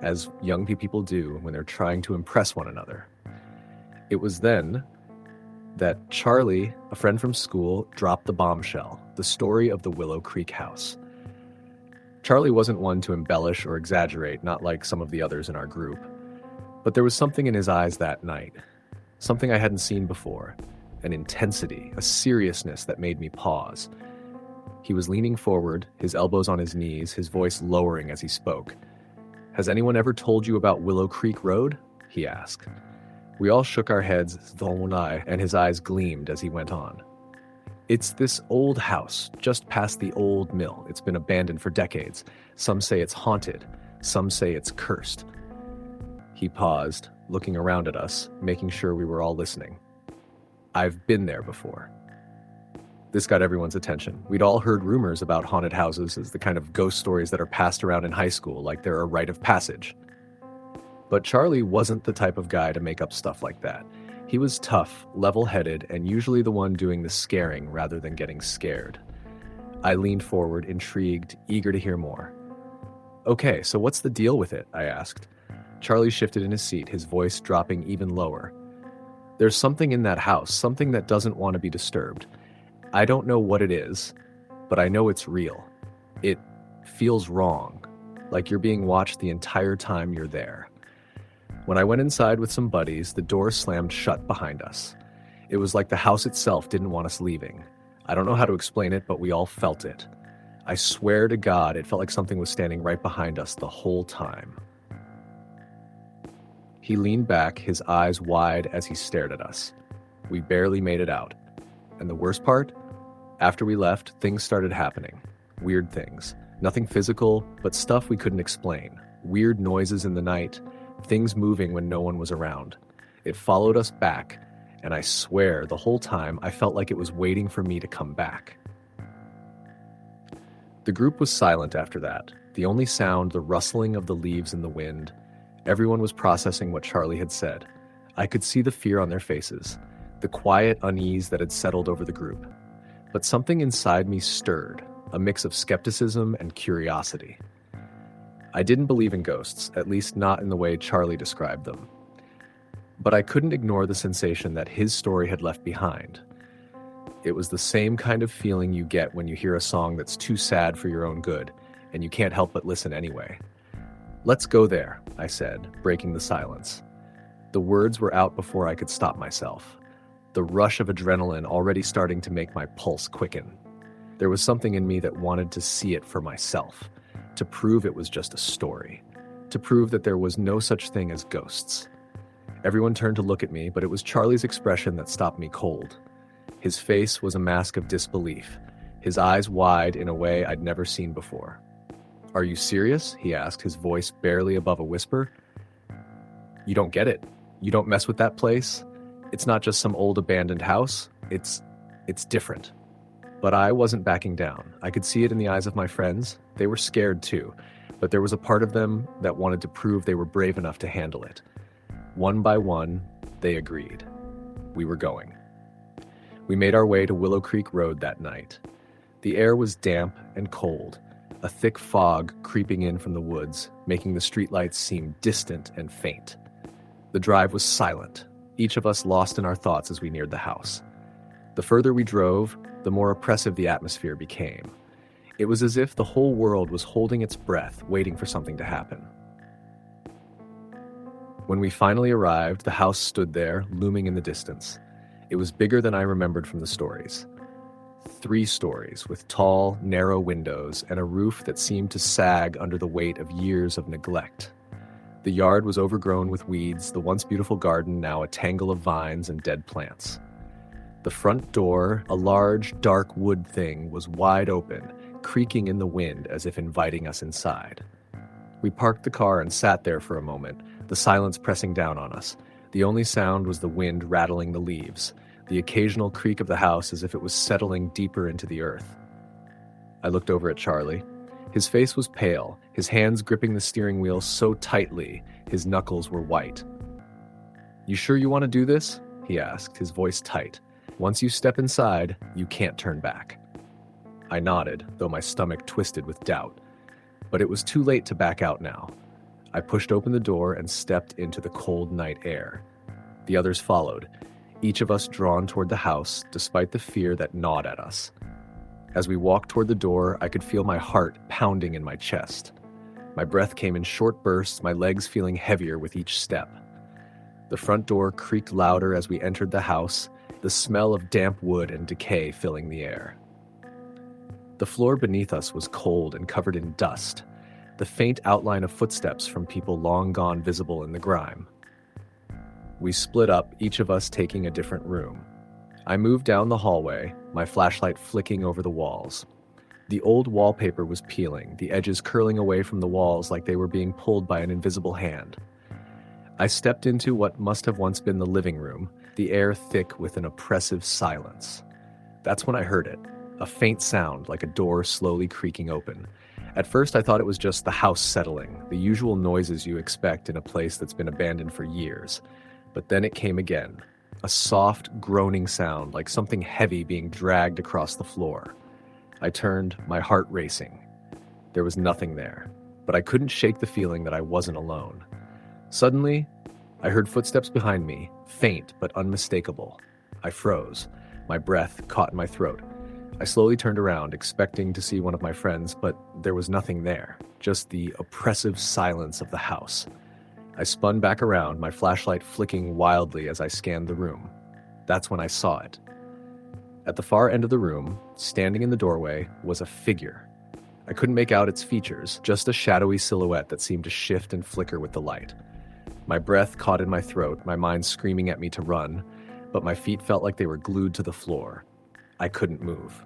[SPEAKER 2] as young people do when they're trying to impress one another. It was then that Charlie, a friend from school, dropped the bombshell, the story of the Willow Creek house. Charlie wasn't one to embellish or exaggerate, not like some of the others in our group. But there was something in his eyes that night, something I hadn't seen before, an intensity, a seriousness that made me pause. He was leaning forward, his elbows on his knees, his voice lowering as he spoke. "Has anyone ever told you about Willow Creek Road?" he asked. We all shook our heads, and his eyes gleamed as he went on. "It's this old house, just past the old mill. It's been abandoned for decades. Some say it's haunted. Some say it's cursed." He paused, looking around at us, making sure we were all listening. "I've been there before." This got everyone's attention. We'd all heard rumors about haunted houses as the kind of ghost stories that are passed around in high school, like they're a rite of passage. But Charlie wasn't the type of guy to make up stuff like that. He was tough, level-headed, and usually the one doing the scaring rather than getting scared. I leaned forward, intrigued, eager to hear more. "Okay, so what's the deal with it?" I asked. Charlie shifted in his seat, his voice dropping even lower. "There's something in that house, something that doesn't want to be disturbed. I don't know what it is, but I know it's real. It feels wrong, like you're being watched the entire time you're there." When I went inside with some buddies, the door slammed shut behind us. It was like the house itself didn't want us leaving. I don't know how to explain it, but we all felt it. I swear to God, it felt like something was standing right behind us the whole time. He leaned back, his eyes wide as he stared at us. We barely made it out. And the worst part? After we left, things started happening. Weird things. Nothing physical, but stuff we couldn't explain. Weird noises in the night. Things moving when no one was around. It followed us back, and I swear the whole time I felt like it was waiting for me to come back. The group was silent after that. The only sound, the rustling of the leaves in the wind. Everyone was processing what Charlie had said. I could see the fear on their faces, the quiet unease that had settled over the group. But something inside me stirred, a mix of skepticism and curiosity. I didn't believe in ghosts, at least not in the way Charlie described them. But I couldn't ignore the sensation that his story had left behind. It was the same kind of feeling you get when you hear a song that's too sad for your own good, and you can't help but listen anyway. "Let's go there," I said, breaking the silence. The words were out before I could stop myself. The rush of adrenaline already starting to make my pulse quicken. There was something in me that wanted to see it for myself. To prove it was just a story. To prove that there was no such thing as ghosts. Everyone turned to look at me, but it was Charlie's expression that stopped me cold. His face was a mask of disbelief, his eyes wide in a way I'd never seen before. "Are you serious?" he asked, his voice barely above a whisper. "You don't get it. You don't mess with that place. It's not just some old abandoned house. It's different." But I wasn't backing down. I could see it in the eyes of my friends. They were scared too, but there was a part of them that wanted to prove they were brave enough to handle it. One by one, they agreed. We were going. We made our way to Willow Creek Road that night. The air was damp and cold, a thick fog creeping in from the woods, making the streetlights seem distant and faint. The drive was silent, each of us lost in our thoughts as we neared the house. The further we drove, the more oppressive the atmosphere became. It was as if the whole world was holding its breath, waiting for something to happen. When we finally arrived, the house stood there, looming in the distance. It was bigger than I remembered from the stories. 3 stories, with tall, narrow windows and a roof that seemed to sag under the weight of years of neglect. The yard was overgrown with weeds, the once beautiful garden now a tangle of vines and dead plants. The front door, a large, dark wood thing, was wide open, creaking in the wind as if inviting us inside. We parked the car and sat there for a moment, the silence pressing down on us. The only sound was the wind rattling the leaves, the occasional creak of the house as if it was settling deeper into the earth. I looked over at Charlie. His face was pale, his hands gripping the steering wheel so tightly, his knuckles were white. "You sure you want to do this?" he asked, his voice tight. "Once you step inside, you can't turn back." I nodded, though my stomach twisted with doubt. But it was too late to back out now. I pushed open the door and stepped into the cold night air. The others followed, each of us drawn toward the house, despite the fear that gnawed at us. As we walked toward the door, I could feel my heart pounding in my chest. My breath came in short bursts, my legs feeling heavier with each step. The front door creaked louder as we entered the house, the smell of damp wood and decay filling the air. The floor beneath us was cold and covered in dust, the faint outline of footsteps from people long gone visible in the grime. We split up, each of us taking a different room. I moved down the hallway, my flashlight flicking over the walls. The old wallpaper was peeling, the edges curling away from the walls like they were being pulled by an invisible hand. I stepped into what must have once been the living room, the air thick with an oppressive silence. That's when I heard it, a faint sound like a door slowly creaking open. At first I thought it was just the house settling, the usual noises you expect in a place that's been abandoned for years. But then it came again. A soft, groaning sound like something heavy being dragged across the floor. I turned, my heart racing. There was nothing there, but I couldn't shake the feeling that I wasn't alone. Suddenly, I heard footsteps behind me, faint but unmistakable. I froze, my breath caught in my throat. I slowly turned around, expecting to see one of my friends, but there was nothing there, just the oppressive silence of the house. I spun back around, my flashlight flicking wildly as I scanned the room. That's when I saw it. At the far end of the room, standing in the doorway, was a figure. I couldn't make out its features, just a shadowy silhouette that seemed to shift and flicker with the light. My breath caught in my throat, my mind screaming at me to run, but my feet felt like they were glued to the floor. I couldn't move.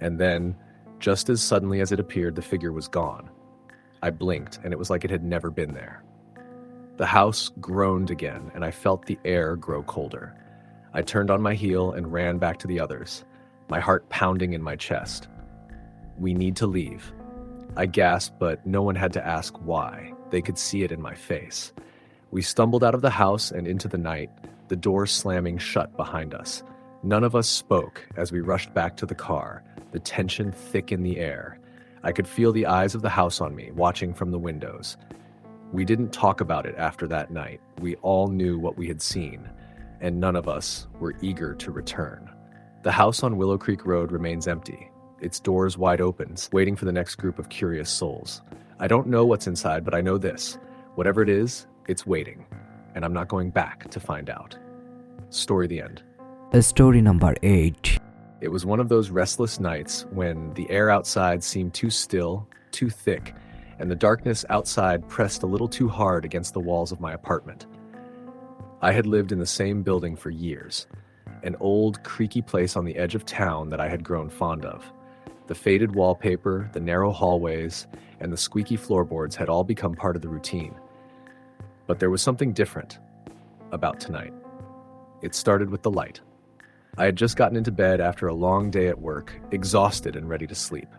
[SPEAKER 2] And then, just as suddenly as it appeared, the figure was gone. I blinked, and it was like it had never been there. The house groaned again, and I felt the air grow colder. I turned on my heel and ran back to the others, my heart pounding in my chest. "We need to leave." I gasped, but no one had to ask why. They could see it in my face. We stumbled out of the house and into the night, the door slamming shut behind us. None of us spoke as we rushed back to the car, the tension thick in the air. I could feel the eyes of the house on me, watching from the windows. We didn't talk about it after that night. We all knew what we had seen, and none of us were eager to return. The house on Willow Creek Road remains empty, its doors wide open, waiting for the next group of curious souls. I don't know what's inside, but I know this. Whatever it is, it's waiting, and I'm not going back to find out. Story the end.
[SPEAKER 1] Story number 8.
[SPEAKER 2] It was one of those restless nights when the air outside seemed too still, too thick, and the darkness outside pressed a little too hard against the walls of my apartment. I had lived in the same building for years, an old, creaky place on the edge of town that I had grown fond of. The faded wallpaper, the narrow hallways, and the squeaky floorboards had all become part of the routine. But there was something different about tonight. It started with the light. I had just gotten into bed after a long day at work, exhausted and ready to sleep.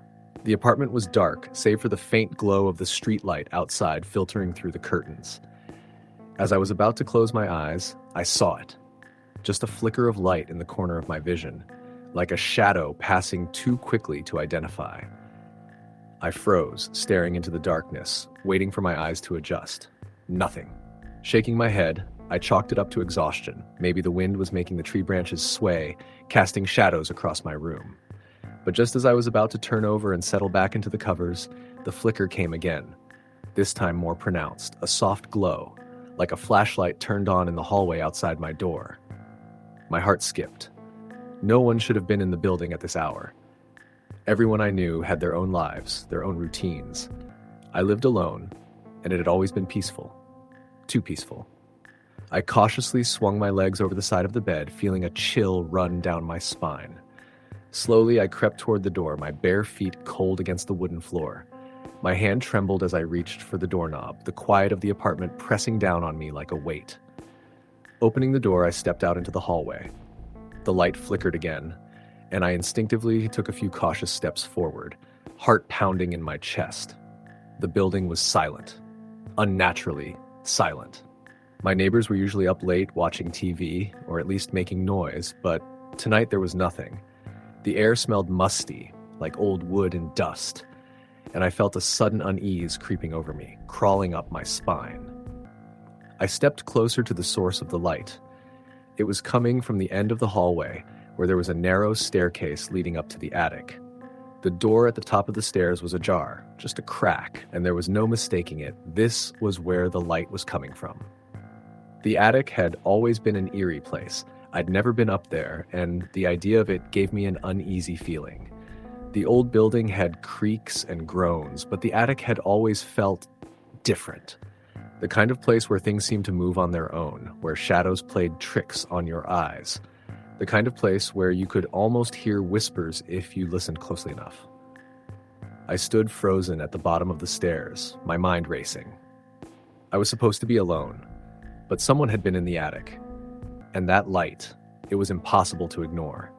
[SPEAKER 2] The apartment was dark, save for the faint glow of the street light outside filtering through the curtains. As I was about to close my eyes, I saw it. Just a flicker of light in the corner of my vision, like a shadow passing too quickly to identify. I froze, staring into the darkness, waiting for my eyes to adjust. Nothing. Shaking my head, I chalked it up to exhaustion. Maybe the wind was making the tree branches sway, casting shadows across my room. But just as I was about to turn over and settle back into the covers, the flicker came again. This time more pronounced, a soft glow, like a flashlight turned on in the hallway outside my door. My heart skipped. No one should have been in the building at this hour. Everyone I knew had their own lives, their own routines. I lived alone, and it had always been peaceful. too peaceful. I cautiously swung my legs over the side of the bed, feeling a chill run down my spine. Slowly, I crept toward the door, my bare feet cold against the wooden floor. My hand trembled as I reached for the doorknob, the quiet of the apartment pressing down on me like a weight. Opening the door, I stepped out into the hallway. The light flickered again, and I instinctively took a few cautious steps forward, heart pounding in my chest. The building was silent, unnaturally silent. My neighbors were usually up late watching TV, or at least making noise, but tonight there was nothing. The air smelled musty, like old wood and dust, and I felt a sudden unease creeping over me, crawling up my spine. I stepped closer to the source of the light. It was coming from the end of the hallway, where there was a narrow staircase leading up to the attic. The door at the top of the stairs was ajar, just a crack, and there was no mistaking it. This was where the light was coming from. The attic had always been an eerie place. I'd never been up there, and the idea of it gave me an uneasy feeling. The old building had creaks and groans, but the attic had always felt different. The kind of place where things seemed to move on their own, where shadows played tricks on your eyes. The kind of place where you could almost hear whispers if you listened closely enough. I stood frozen at the bottom of the stairs, my mind racing. I was supposed to be alone, but someone had been in the attic. And that light, it was impossible to ignore.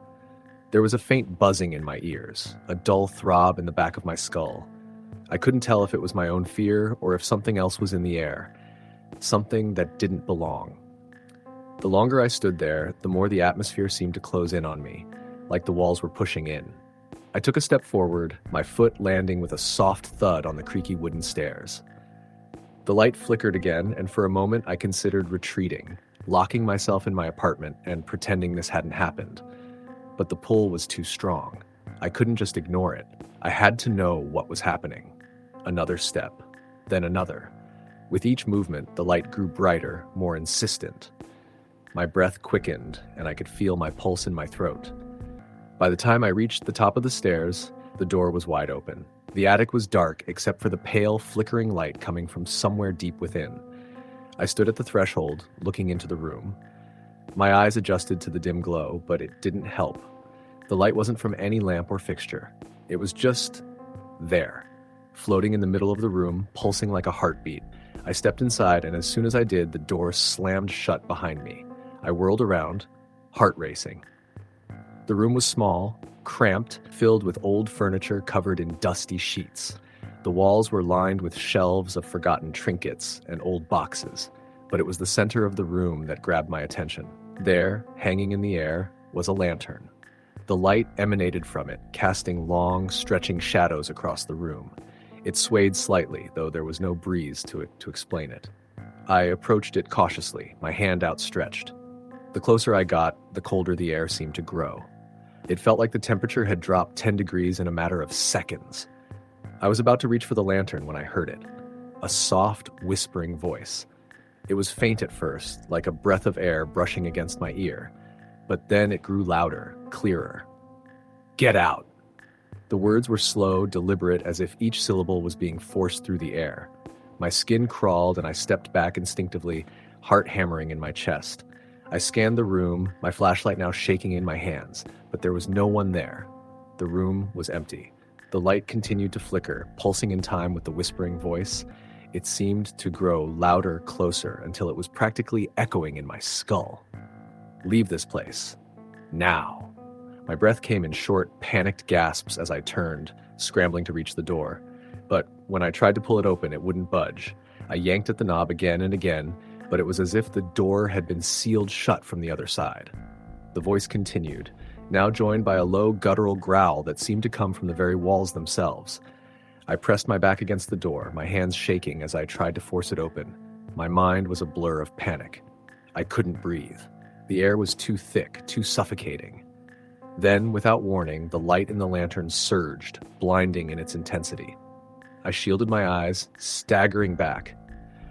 [SPEAKER 2] There was a faint buzzing in my ears, a dull throb in the back of my skull. I couldn't tell if it was my own fear or if something else was in the air, something that didn't belong. The longer I stood there, the more the atmosphere seemed to close in on me, like the walls were pushing in. I took a step forward, my foot landing with a soft thud on the creaky wooden stairs. The light flickered again, and for a moment I considered retreating, locking myself in my apartment and pretending this hadn't happened. But the pull was too strong. I couldn't just ignore it. I had to know what was happening. Another step, then another. With each movement, the light grew brighter, more insistent. My breath quickened, and I could feel my pulse in my throat. By the time I reached the top of the stairs, the door was wide open. The attic was dark except for the pale, flickering light coming from somewhere deep within. I stood at the threshold, looking into the room. My eyes adjusted to the dim glow, but it didn't help. The light wasn't from any lamp or fixture. It was just there, floating in the middle of the room, pulsing like a heartbeat. I stepped inside, and as soon as I did, the door slammed shut behind me. I whirled around, heart racing. The room was small, cramped, filled with old furniture covered in dusty sheets. The walls were lined with shelves of forgotten trinkets and old boxes, but it was the center of the room that grabbed my attention. There, hanging in the air, was a lantern. The light emanated from it, casting long, stretching shadows across the room. It swayed slightly, though there was no breeze to it to explain it. I approached it cautiously, my hand outstretched. The closer I got, the colder the air seemed to grow. It felt like the temperature had dropped 10 degrees in a matter of seconds. I was about to reach for the lantern when I heard it. A soft, whispering voice. It was faint at first, like a breath of air brushing against my ear. But then it grew louder, clearer. "Get out!" The words were slow, deliberate, as if each syllable was being forced through the air. My skin crawled and I stepped back instinctively, heart hammering in my chest. I scanned the room, my flashlight now shaking in my hands, but there was no one there. The room was empty. The light continued to flicker, pulsing in time with the whispering voice. It seemed to grow louder, closer, until it was practically echoing in my skull. "Leave this place. Now." My breath came in short, panicked gasps as I turned, scrambling to reach the door. But when I tried to pull it open, it wouldn't budge. I yanked at the knob again and again, but it was as if the door had been sealed shut from the other side. The voice continued, now joined by a low, guttural growl that seemed to come from the very walls themselves. I pressed my back against the door, my hands shaking as I tried to force it open. My mind was a blur of panic. I couldn't breathe. The air was too thick, too suffocating. Then, without warning, the light in the lantern surged, blinding in its intensity. I shielded my eyes, staggering back,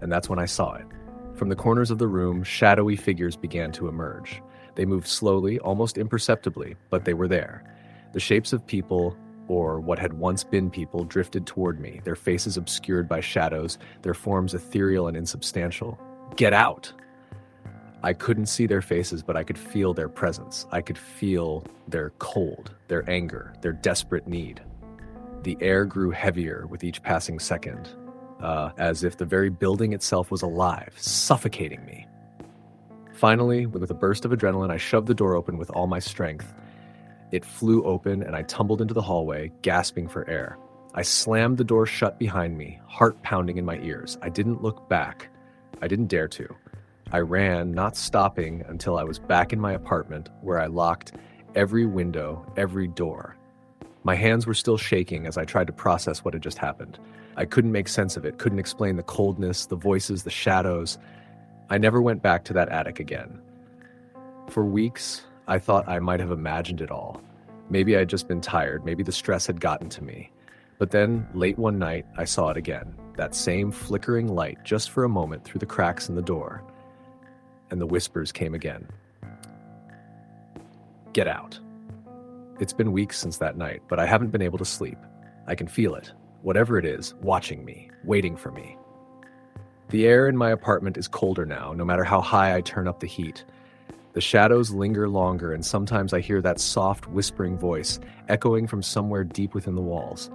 [SPEAKER 2] and that's when I saw it. From the corners of the room, shadowy figures began to emerge. They moved slowly, almost imperceptibly, but they were there. The shapes of people, or what had once been people, drifted toward me, their faces obscured by shadows, their forms ethereal and insubstantial. Get out! I couldn't see their faces, but I could feel their presence. I could feel their cold, their anger, their desperate need. The air grew heavier with each passing second, as if the very building itself was alive, suffocating me. Finally, with a burst of adrenaline, I shoved the door open with all my strength. It flew open, and I tumbled into the hallway, gasping for air. I slammed the door shut behind me, heart pounding in my ears. I didn't look back. I didn't dare to. I ran, not stopping until I was back in my apartment, where I locked every window, every door. My hands were still shaking as I tried to process what had just happened. I couldn't make sense of it, couldn't explain the coldness, the voices, the shadows. I never went back to that attic again. For weeks, I thought I might have imagined it all. Maybe I'd just been tired, maybe the stress had gotten to me. But then, late one night, I saw it again, that same flickering light just for a moment through the cracks in the door. And the whispers came again. Get out. It's been weeks since that night, but I haven't been able to sleep. I can feel it, whatever it is, watching me, waiting for me. The air in my apartment is colder now, no matter how high I turn up the heat. The shadows linger longer, and sometimes I hear that soft, whispering voice echoing from somewhere deep within the walls.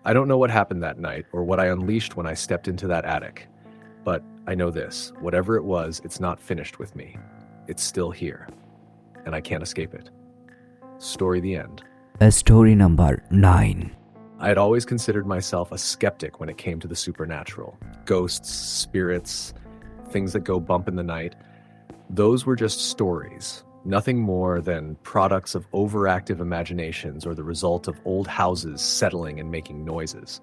[SPEAKER 2] I don't know what happened that night or what I unleashed when I stepped into that attic, but I know this: whatever it was, it's not finished with me. It's still here, and I can't escape it. Story the end.
[SPEAKER 1] Story number 9.
[SPEAKER 2] I had always considered myself a skeptic when it came to the supernatural. Ghosts, spirits, things that go bump in the night. Those were just stories, nothing more than products of overactive imaginations or the result of old houses settling and making noises.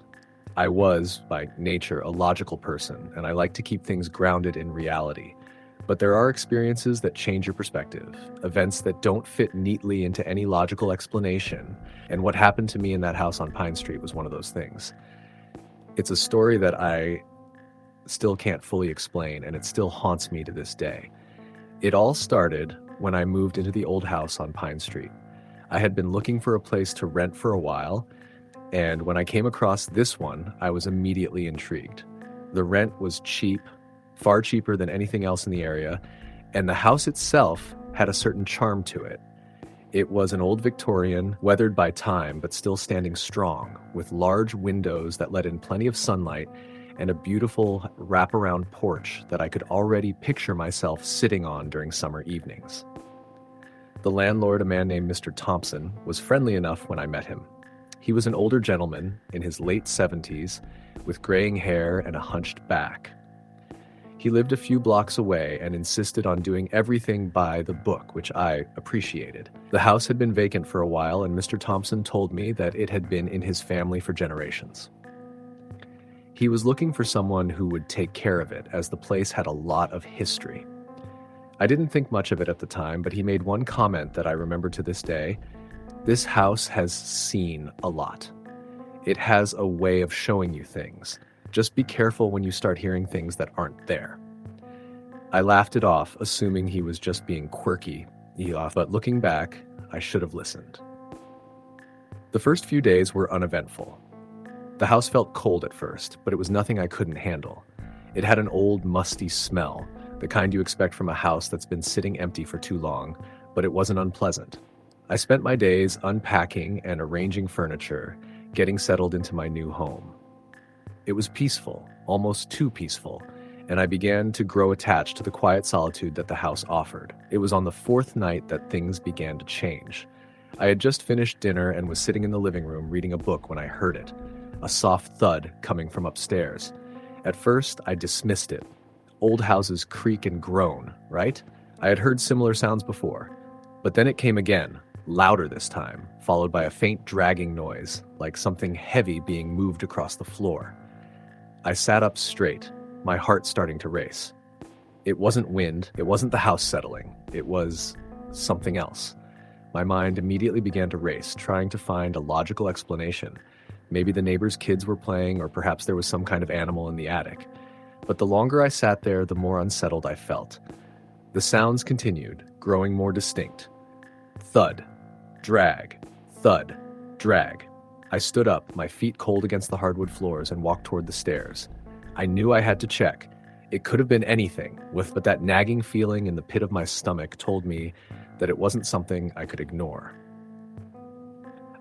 [SPEAKER 2] I was, by nature, a logical person, and I like to keep things grounded in reality. But there are experiences that change your perspective, events that don't fit neatly into any logical explanation, and what happened to me in that house on Pine Street was one of those things. It's a story that I still can't fully explain, and it still haunts me to this day. It all started when I moved into the old house on Pine Street. I had been looking for a place to rent for a while, and when I came across this one, I was immediately intrigued. The rent was cheap, far cheaper than anything else in the area, and the house itself had a certain charm to it. It was an old Victorian, weathered by time, but still standing strong, with large windows that let in plenty of sunlight and a beautiful wraparound porch that I could already picture myself sitting on during summer evenings. The landlord, a man named Mr. Thompson, was friendly enough when I met him. He was an older gentleman in his late 70s, with graying hair and a hunched back. He lived a few blocks away and insisted on doing everything by the book, which I appreciated. The house had been vacant for a while, and Mr. Thompson told me that it had been in his family for generations. He was looking for someone who would take care of it, as the place had a lot of history. I didn't think much of it at the time, but he made one comment that I remember to this day. This house has seen a lot. It has a way of showing you things. Just be careful when you start hearing things that aren't there. I laughed it off, assuming he was just being quirky. But looking back, I should have listened. The first few days were uneventful. The house felt cold at first, but it was nothing I couldn't handle. It had an old, musty smell, the kind you expect from a house that's been sitting empty for too long, but it wasn't unpleasant. I spent my days unpacking and arranging furniture, getting settled into my new home. It was peaceful, almost too peaceful, and I began to grow attached to the quiet solitude that the house offered. It was on the 4th night that things began to change. I had just finished dinner and was sitting in the living room reading a book when I heard it, a soft thud coming from upstairs. At first, I dismissed it. Old houses creak and groan, right? I had heard similar sounds before. But then it came again, louder this time, followed by a faint dragging noise, like something heavy being moved across the floor. I sat up straight, my heart starting to race. It wasn't wind, it wasn't the house settling, it was something else. My mind immediately began to race, trying to find a logical explanation. Maybe the neighbors' kids were playing, or perhaps there was some kind of animal in the attic. But the longer I sat there, the more unsettled I felt. The sounds continued, growing more distinct. Thud, drag, thud, drag. I stood up, my feet cold against the hardwood floors, and walked toward the stairs. I knew I had to check. It could have been anything, but that nagging feeling in the pit of my stomach told me that it wasn't something I could ignore.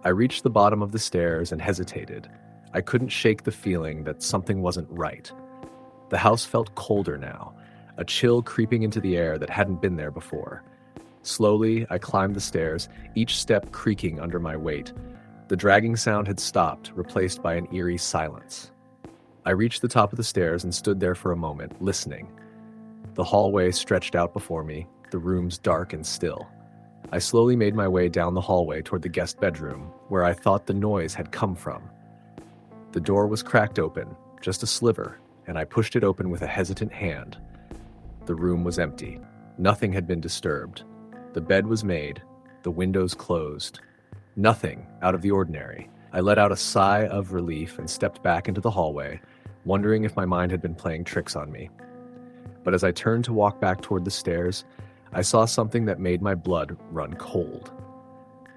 [SPEAKER 2] I reached the bottom of the stairs and hesitated. I couldn't shake the feeling that something wasn't right. The house felt colder now, a chill creeping into the air that hadn't been there before. Slowly, I climbed the stairs, each step creaking under my weight. The dragging sound had stopped, replaced by an eerie silence. I reached the top of the stairs and stood there for a moment, listening. The hallway stretched out before me, the rooms dark and still. I slowly made my way down the hallway toward the guest bedroom, where I thought the noise had come from. The door was cracked open, just a sliver, and I pushed it open with a hesitant hand. The room was empty. Nothing had been disturbed. The bed was made, the windows closed. Nothing out of the ordinary. I let out a sigh of relief and stepped back into the hallway, wondering if my mind had been playing tricks on me. But as I turned to walk back toward the stairs, I saw something that made my blood run cold.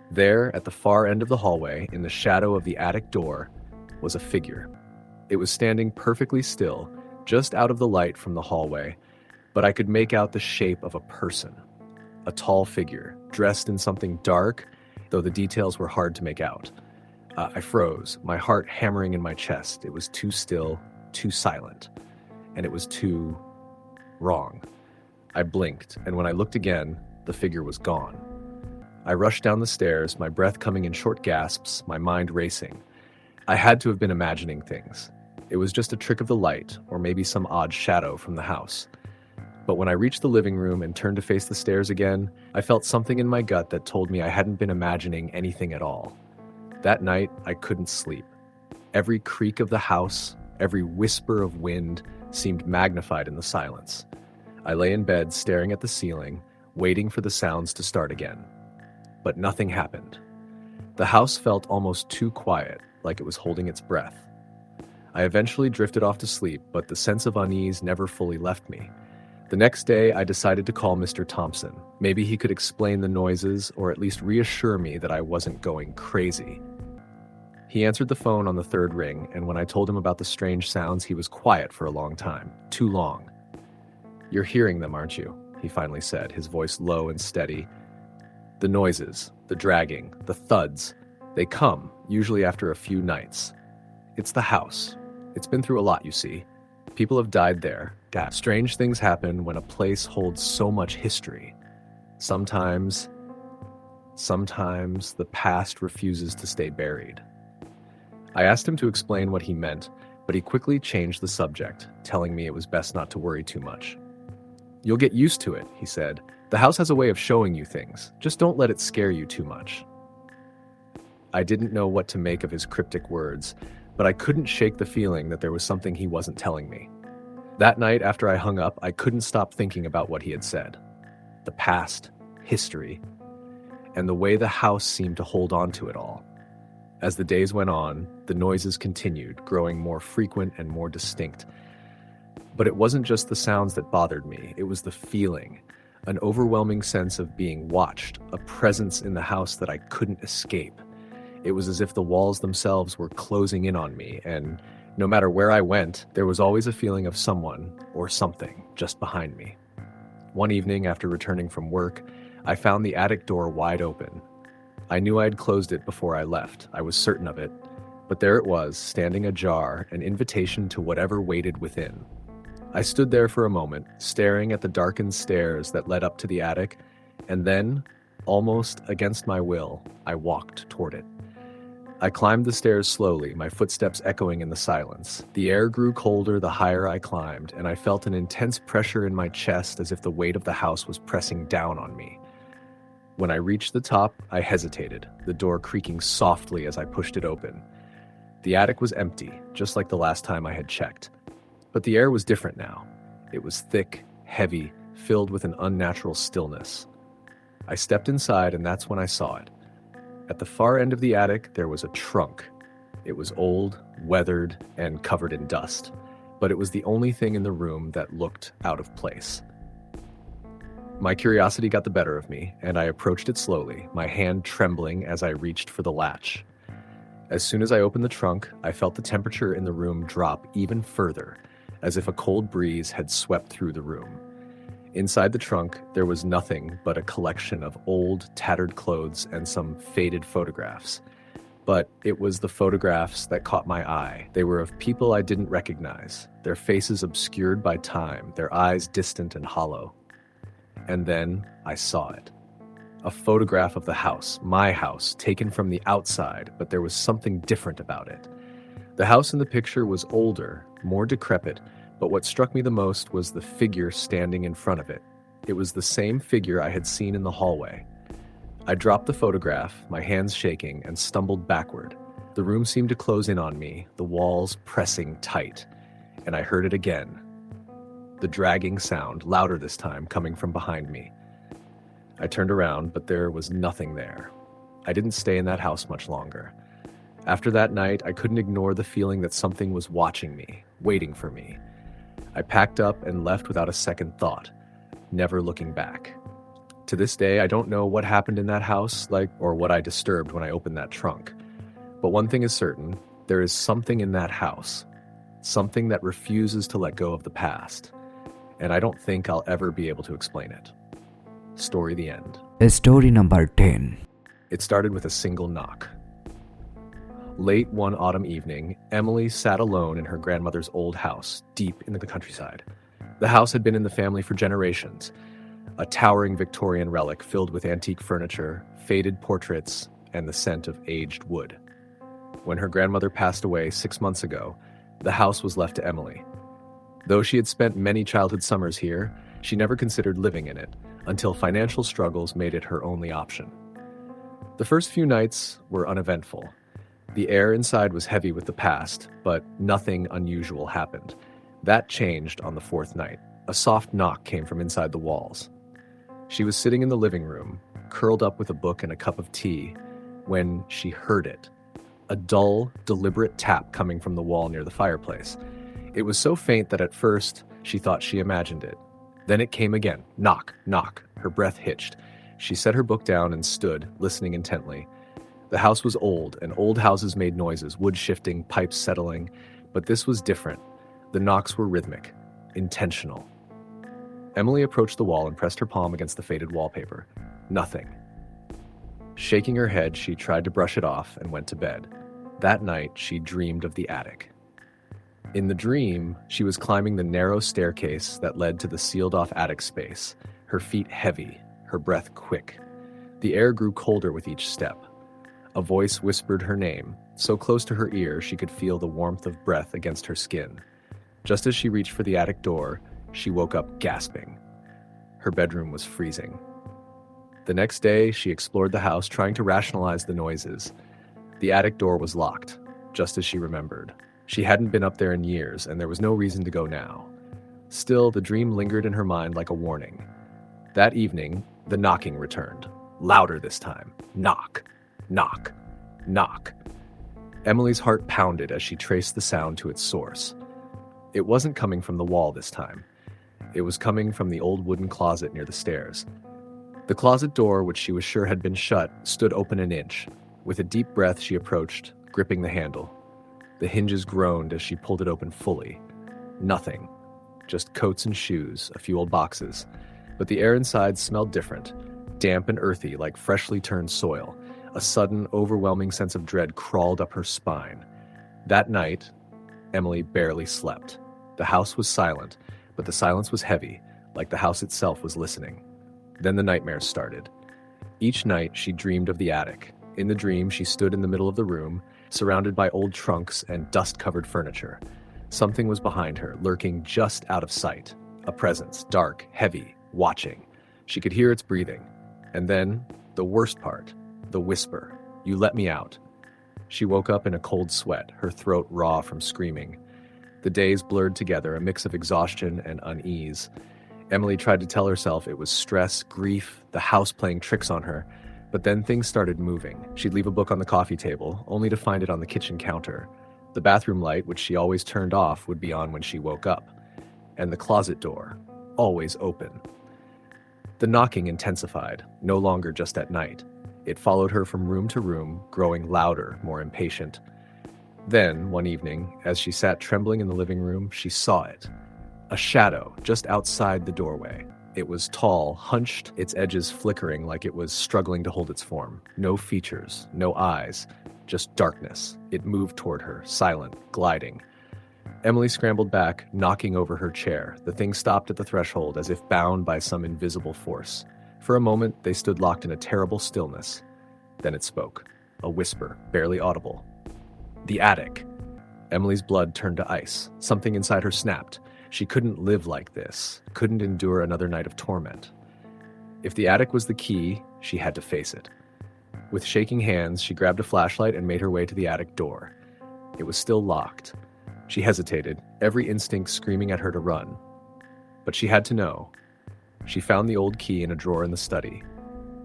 [SPEAKER 2] There, at the far end of the hallway, in the shadow of the attic door, was a figure. It was standing perfectly still, just out of the light from the hallway, but I could make out the shape of a person. A tall figure, dressed in something dark, though the details were hard to make out. I froze, my heart hammering in my chest. It was too still, too silent, and it was too wrong. I blinked, and when I looked again, the figure was gone. I rushed down the stairs, my breath coming in short gasps, my mind racing. I had to have been imagining things. It was just a trick of the light, or maybe some odd shadow from the house. But when I reached the living room and turned to face the stairs again, I felt something in my gut that told me I hadn't been imagining anything at all. That night, I couldn't sleep. Every creak of the house, every whisper of wind seemed magnified in the silence. I lay in bed staring at the ceiling, waiting for the sounds to start again. But nothing happened. The house felt almost too quiet, like it was holding its breath. I eventually drifted off to sleep, but the sense of unease never fully left me. The next day, I decided to call Mr. Thompson. Maybe he could explain the noises, or at least reassure me that I wasn't going crazy. He answered the phone on the third ring, and when I told him about the strange sounds, he was quiet for a long time. Too long. "You're hearing them, aren't you?" he finally said, his voice low and steady. "The noises, the dragging, the thuds, they come, usually after a few nights. It's the house. It's been through a lot, you see. People have died there. Strange things happen when a place holds so much history. Sometimes the past refuses to stay buried." I asked him to explain what he meant, but he quickly changed the subject, telling me it was best not to worry too much. "You'll get used to it," he said. "The house has a way of showing you things. Just don't let it scare you too much." I didn't know what to make of his cryptic words, but I couldn't shake the feeling that there was something he wasn't telling me. That night after I hung up, I couldn't stop thinking about what he had said. The past, history, and the way the house seemed to hold on to it all. As the days went on, the noises continued, growing more frequent and more distinct. But it wasn't just the sounds that bothered me, it was the feeling, an overwhelming sense of being watched, a presence in the house that I couldn't escape. It was as if the walls themselves were closing in on me, and no matter where I went, there was always a feeling of someone or something just behind me. One evening, after returning from work, I found the attic door wide open. I knew I had closed it before I left, I was certain of it, but there it was, standing ajar, an invitation to whatever waited within. I stood there for a moment, staring at the darkened stairs that led up to the attic, and then, almost against my will, I walked toward it. I climbed the stairs slowly, my footsteps echoing in the silence. The air grew colder the higher I climbed, and I felt an intense pressure in my chest as if the weight of the house was pressing down on me. When I reached the top, I hesitated, the door creaking softly as I pushed it open. The attic was empty, just like the last time I had checked. But the air was different now. It was thick, heavy, filled with an unnatural stillness. I stepped inside, and that's when I saw it. At the far end of the attic, there was a trunk. It was old, weathered, and covered in dust, but it was the only thing in the room that looked out of place. My curiosity got the better of me, and I approached it slowly, my hand trembling as I reached for the latch. As soon as I opened the trunk, I felt the temperature in the room drop even further, as if a cold breeze had swept through the room. Inside the trunk, there was nothing but a collection of old, tattered clothes and some faded photographs. But it was the photographs that caught my eye. They were of people I didn't recognize, their faces obscured by time, their eyes distant and hollow. And then I saw it. A photograph of the house, my house, taken from the outside, but there was something different about it. The house in the picture was older, more decrepit, but what struck me the most was the figure standing in front of it. It was the same figure I had seen in the hallway. I dropped the photograph, my hands shaking, and stumbled backward. The room seemed to close in on me, the walls pressing tight. And I heard it again. The dragging sound, louder this time, coming from behind me. I turned around, but there was nothing there. I didn't stay in that house much longer. After that night, I couldn't ignore the feeling that something was watching me, waiting for me. I packed up and left without a second thought, never looking back. To this day, I don't know what happened in that house, or what I disturbed when I opened that trunk. But one thing is certain, there is something in that house, something that refuses to let go of the past. And I don't think I'll ever be able to explain it. Story the end.
[SPEAKER 1] Story number 10.
[SPEAKER 2] It started with a single knock. Late one autumn evening, Emily sat alone in her grandmother's old house, deep into the countryside. The house had been in the family for generations, a towering Victorian relic filled with antique furniture, faded portraits, and the scent of aged wood. When her grandmother passed away 6 months ago, the house was left to Emily. Though she had spent many childhood summers here, she never considered living in it, until financial struggles made it her only option. The first few nights were uneventful. The air inside was heavy with the past, but nothing unusual happened. That changed on the fourth night. A soft knock came from inside the walls. She was sitting in the living room, curled up with a book and a cup of tea, when she heard it. A dull, deliberate tap coming from the wall near the fireplace. It was so faint that at first she thought she imagined it. Then it came again. Knock, knock. Her breath hitched. She set her book down and stood, listening intently. The house was old, and old houses made noises, wood shifting, pipes settling, but this was different. The knocks were rhythmic, intentional. Emily approached the wall and pressed her palm against the faded wallpaper. Nothing. Shaking her head, she tried to brush it off and went to bed. That night, she dreamed of the attic. In the dream, she was climbing the narrow staircase that led to the sealed-off attic space, her feet heavy, her breath quick. The air grew colder with each step. A voice whispered her name, so close to her ear she could feel the warmth of breath against her skin. Just as she reached for the attic door, she woke up gasping. Her bedroom was freezing. The next day, she explored the house, trying to rationalize the noises. The attic door was locked, just as she remembered. She hadn't been up there in years, and there was no reason to go now. Still, the dream lingered in her mind like a warning. That evening, the knocking returned. Louder this time. Knock. Knock. Knock. Emily's heart pounded as she traced the sound to its source. It wasn't coming from the wall this time. It was coming from the old wooden closet near the stairs. The closet door, which she was sure had been shut, stood open an inch. With a deep breath, she approached, gripping the handle. The hinges groaned as she pulled it open fully. Nothing. Just coats and shoes, a few old boxes. But the air inside smelled different, damp and earthy like freshly turned soil. A sudden, overwhelming sense of dread crawled up her spine. That night, Emily barely slept. The house was silent, but the silence was heavy, like the house itself was listening. Then the nightmares started. Each night, she dreamed of the attic. In the dream, she stood in the middle of the room, surrounded by old trunks and dust-covered furniture. Something was behind her, lurking just out of sight. A presence, dark, heavy, watching. She could hear its breathing. And then, the worst part, the whisper, "You let me out." She woke up in a cold sweat, her throat raw from screaming. The days blurred together, a mix of exhaustion and unease. Emily tried to tell herself it was stress, grief, the house playing tricks on her. But then things started moving. She'd leave a book on the coffee table, only to find it on the kitchen counter. The bathroom light, which she always turned off, would be on when she woke up. And the closet door, always open. The knocking intensified, no longer just at night. It followed her from room to room, growing louder, more impatient. Then, one evening, as she sat trembling in the living room, she saw it. A shadow just outside the doorway. It was tall, hunched, its edges flickering like it was struggling to hold its form. No features, no eyes, just darkness. It moved toward her, silent, gliding. Emily scrambled back, knocking over her chair. The thing stopped at the threshold as if bound by some invisible force. For a moment, they stood locked in a terrible stillness. Then it spoke. A whisper, barely audible. The attic. Emily's blood turned to ice. Something inside her snapped. She couldn't live like this, couldn't endure another night of torment. If the attic was the key, she had to face it. With shaking hands, she grabbed a flashlight and made her way to the attic door. It was still locked. She hesitated, every instinct screaming at her to run. But she had to know. She found the old key in a drawer in the study.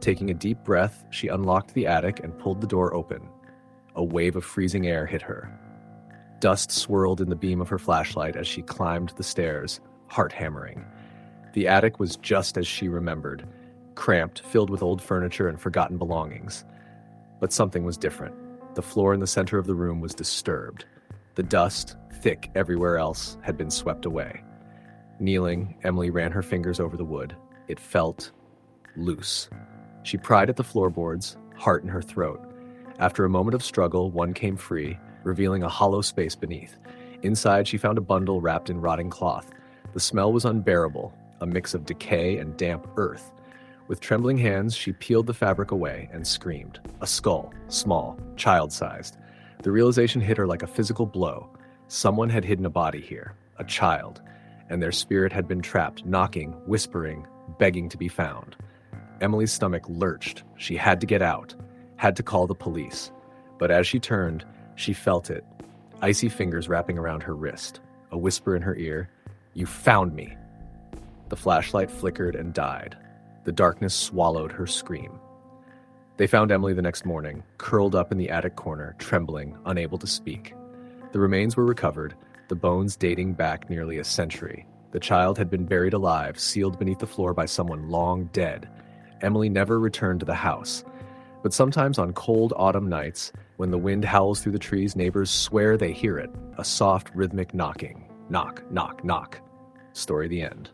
[SPEAKER 2] Taking a deep breath, she unlocked the attic and pulled the door open. A wave of freezing air hit her. Dust swirled in the beam of her flashlight as she climbed the stairs, heart-hammering. The attic was just as she remembered, cramped, filled with old furniture and forgotten belongings. But something was different. The floor in the center of the room was disturbed. The dust, thick everywhere else, had been swept away. Kneeling, Emily ran her fingers over the wood. It felt loose. She pried at the floorboards, heart in her throat. After a moment of struggle, one came free, revealing a hollow space beneath. Inside, she found a bundle wrapped in rotting cloth. The smell was unbearable, a mix of decay and damp earth. With trembling hands, she peeled the fabric away and screamed. A skull, small, child-sized. The realization hit her like a physical blow. Someone had hidden a body here, a child, and their spirit had been trapped, knocking, whispering, begging to be found. Emily's stomach lurched. She had to get out, had to call the police. But as she turned, she felt it, icy fingers wrapping around her wrist, a whisper in her ear, "You found me." The flashlight flickered and died. The darkness swallowed her scream. They found Emily the next morning, curled up in the attic corner, trembling, unable to speak. The remains were recovered, the bones dating back nearly a century. The child had been buried alive, sealed beneath the floor by someone long dead. Emily never returned to the house. But sometimes on cold autumn nights, when the wind howls through the trees, neighbors swear they hear it, a soft, rhythmic knocking. Knock, knock, knock. Story the end.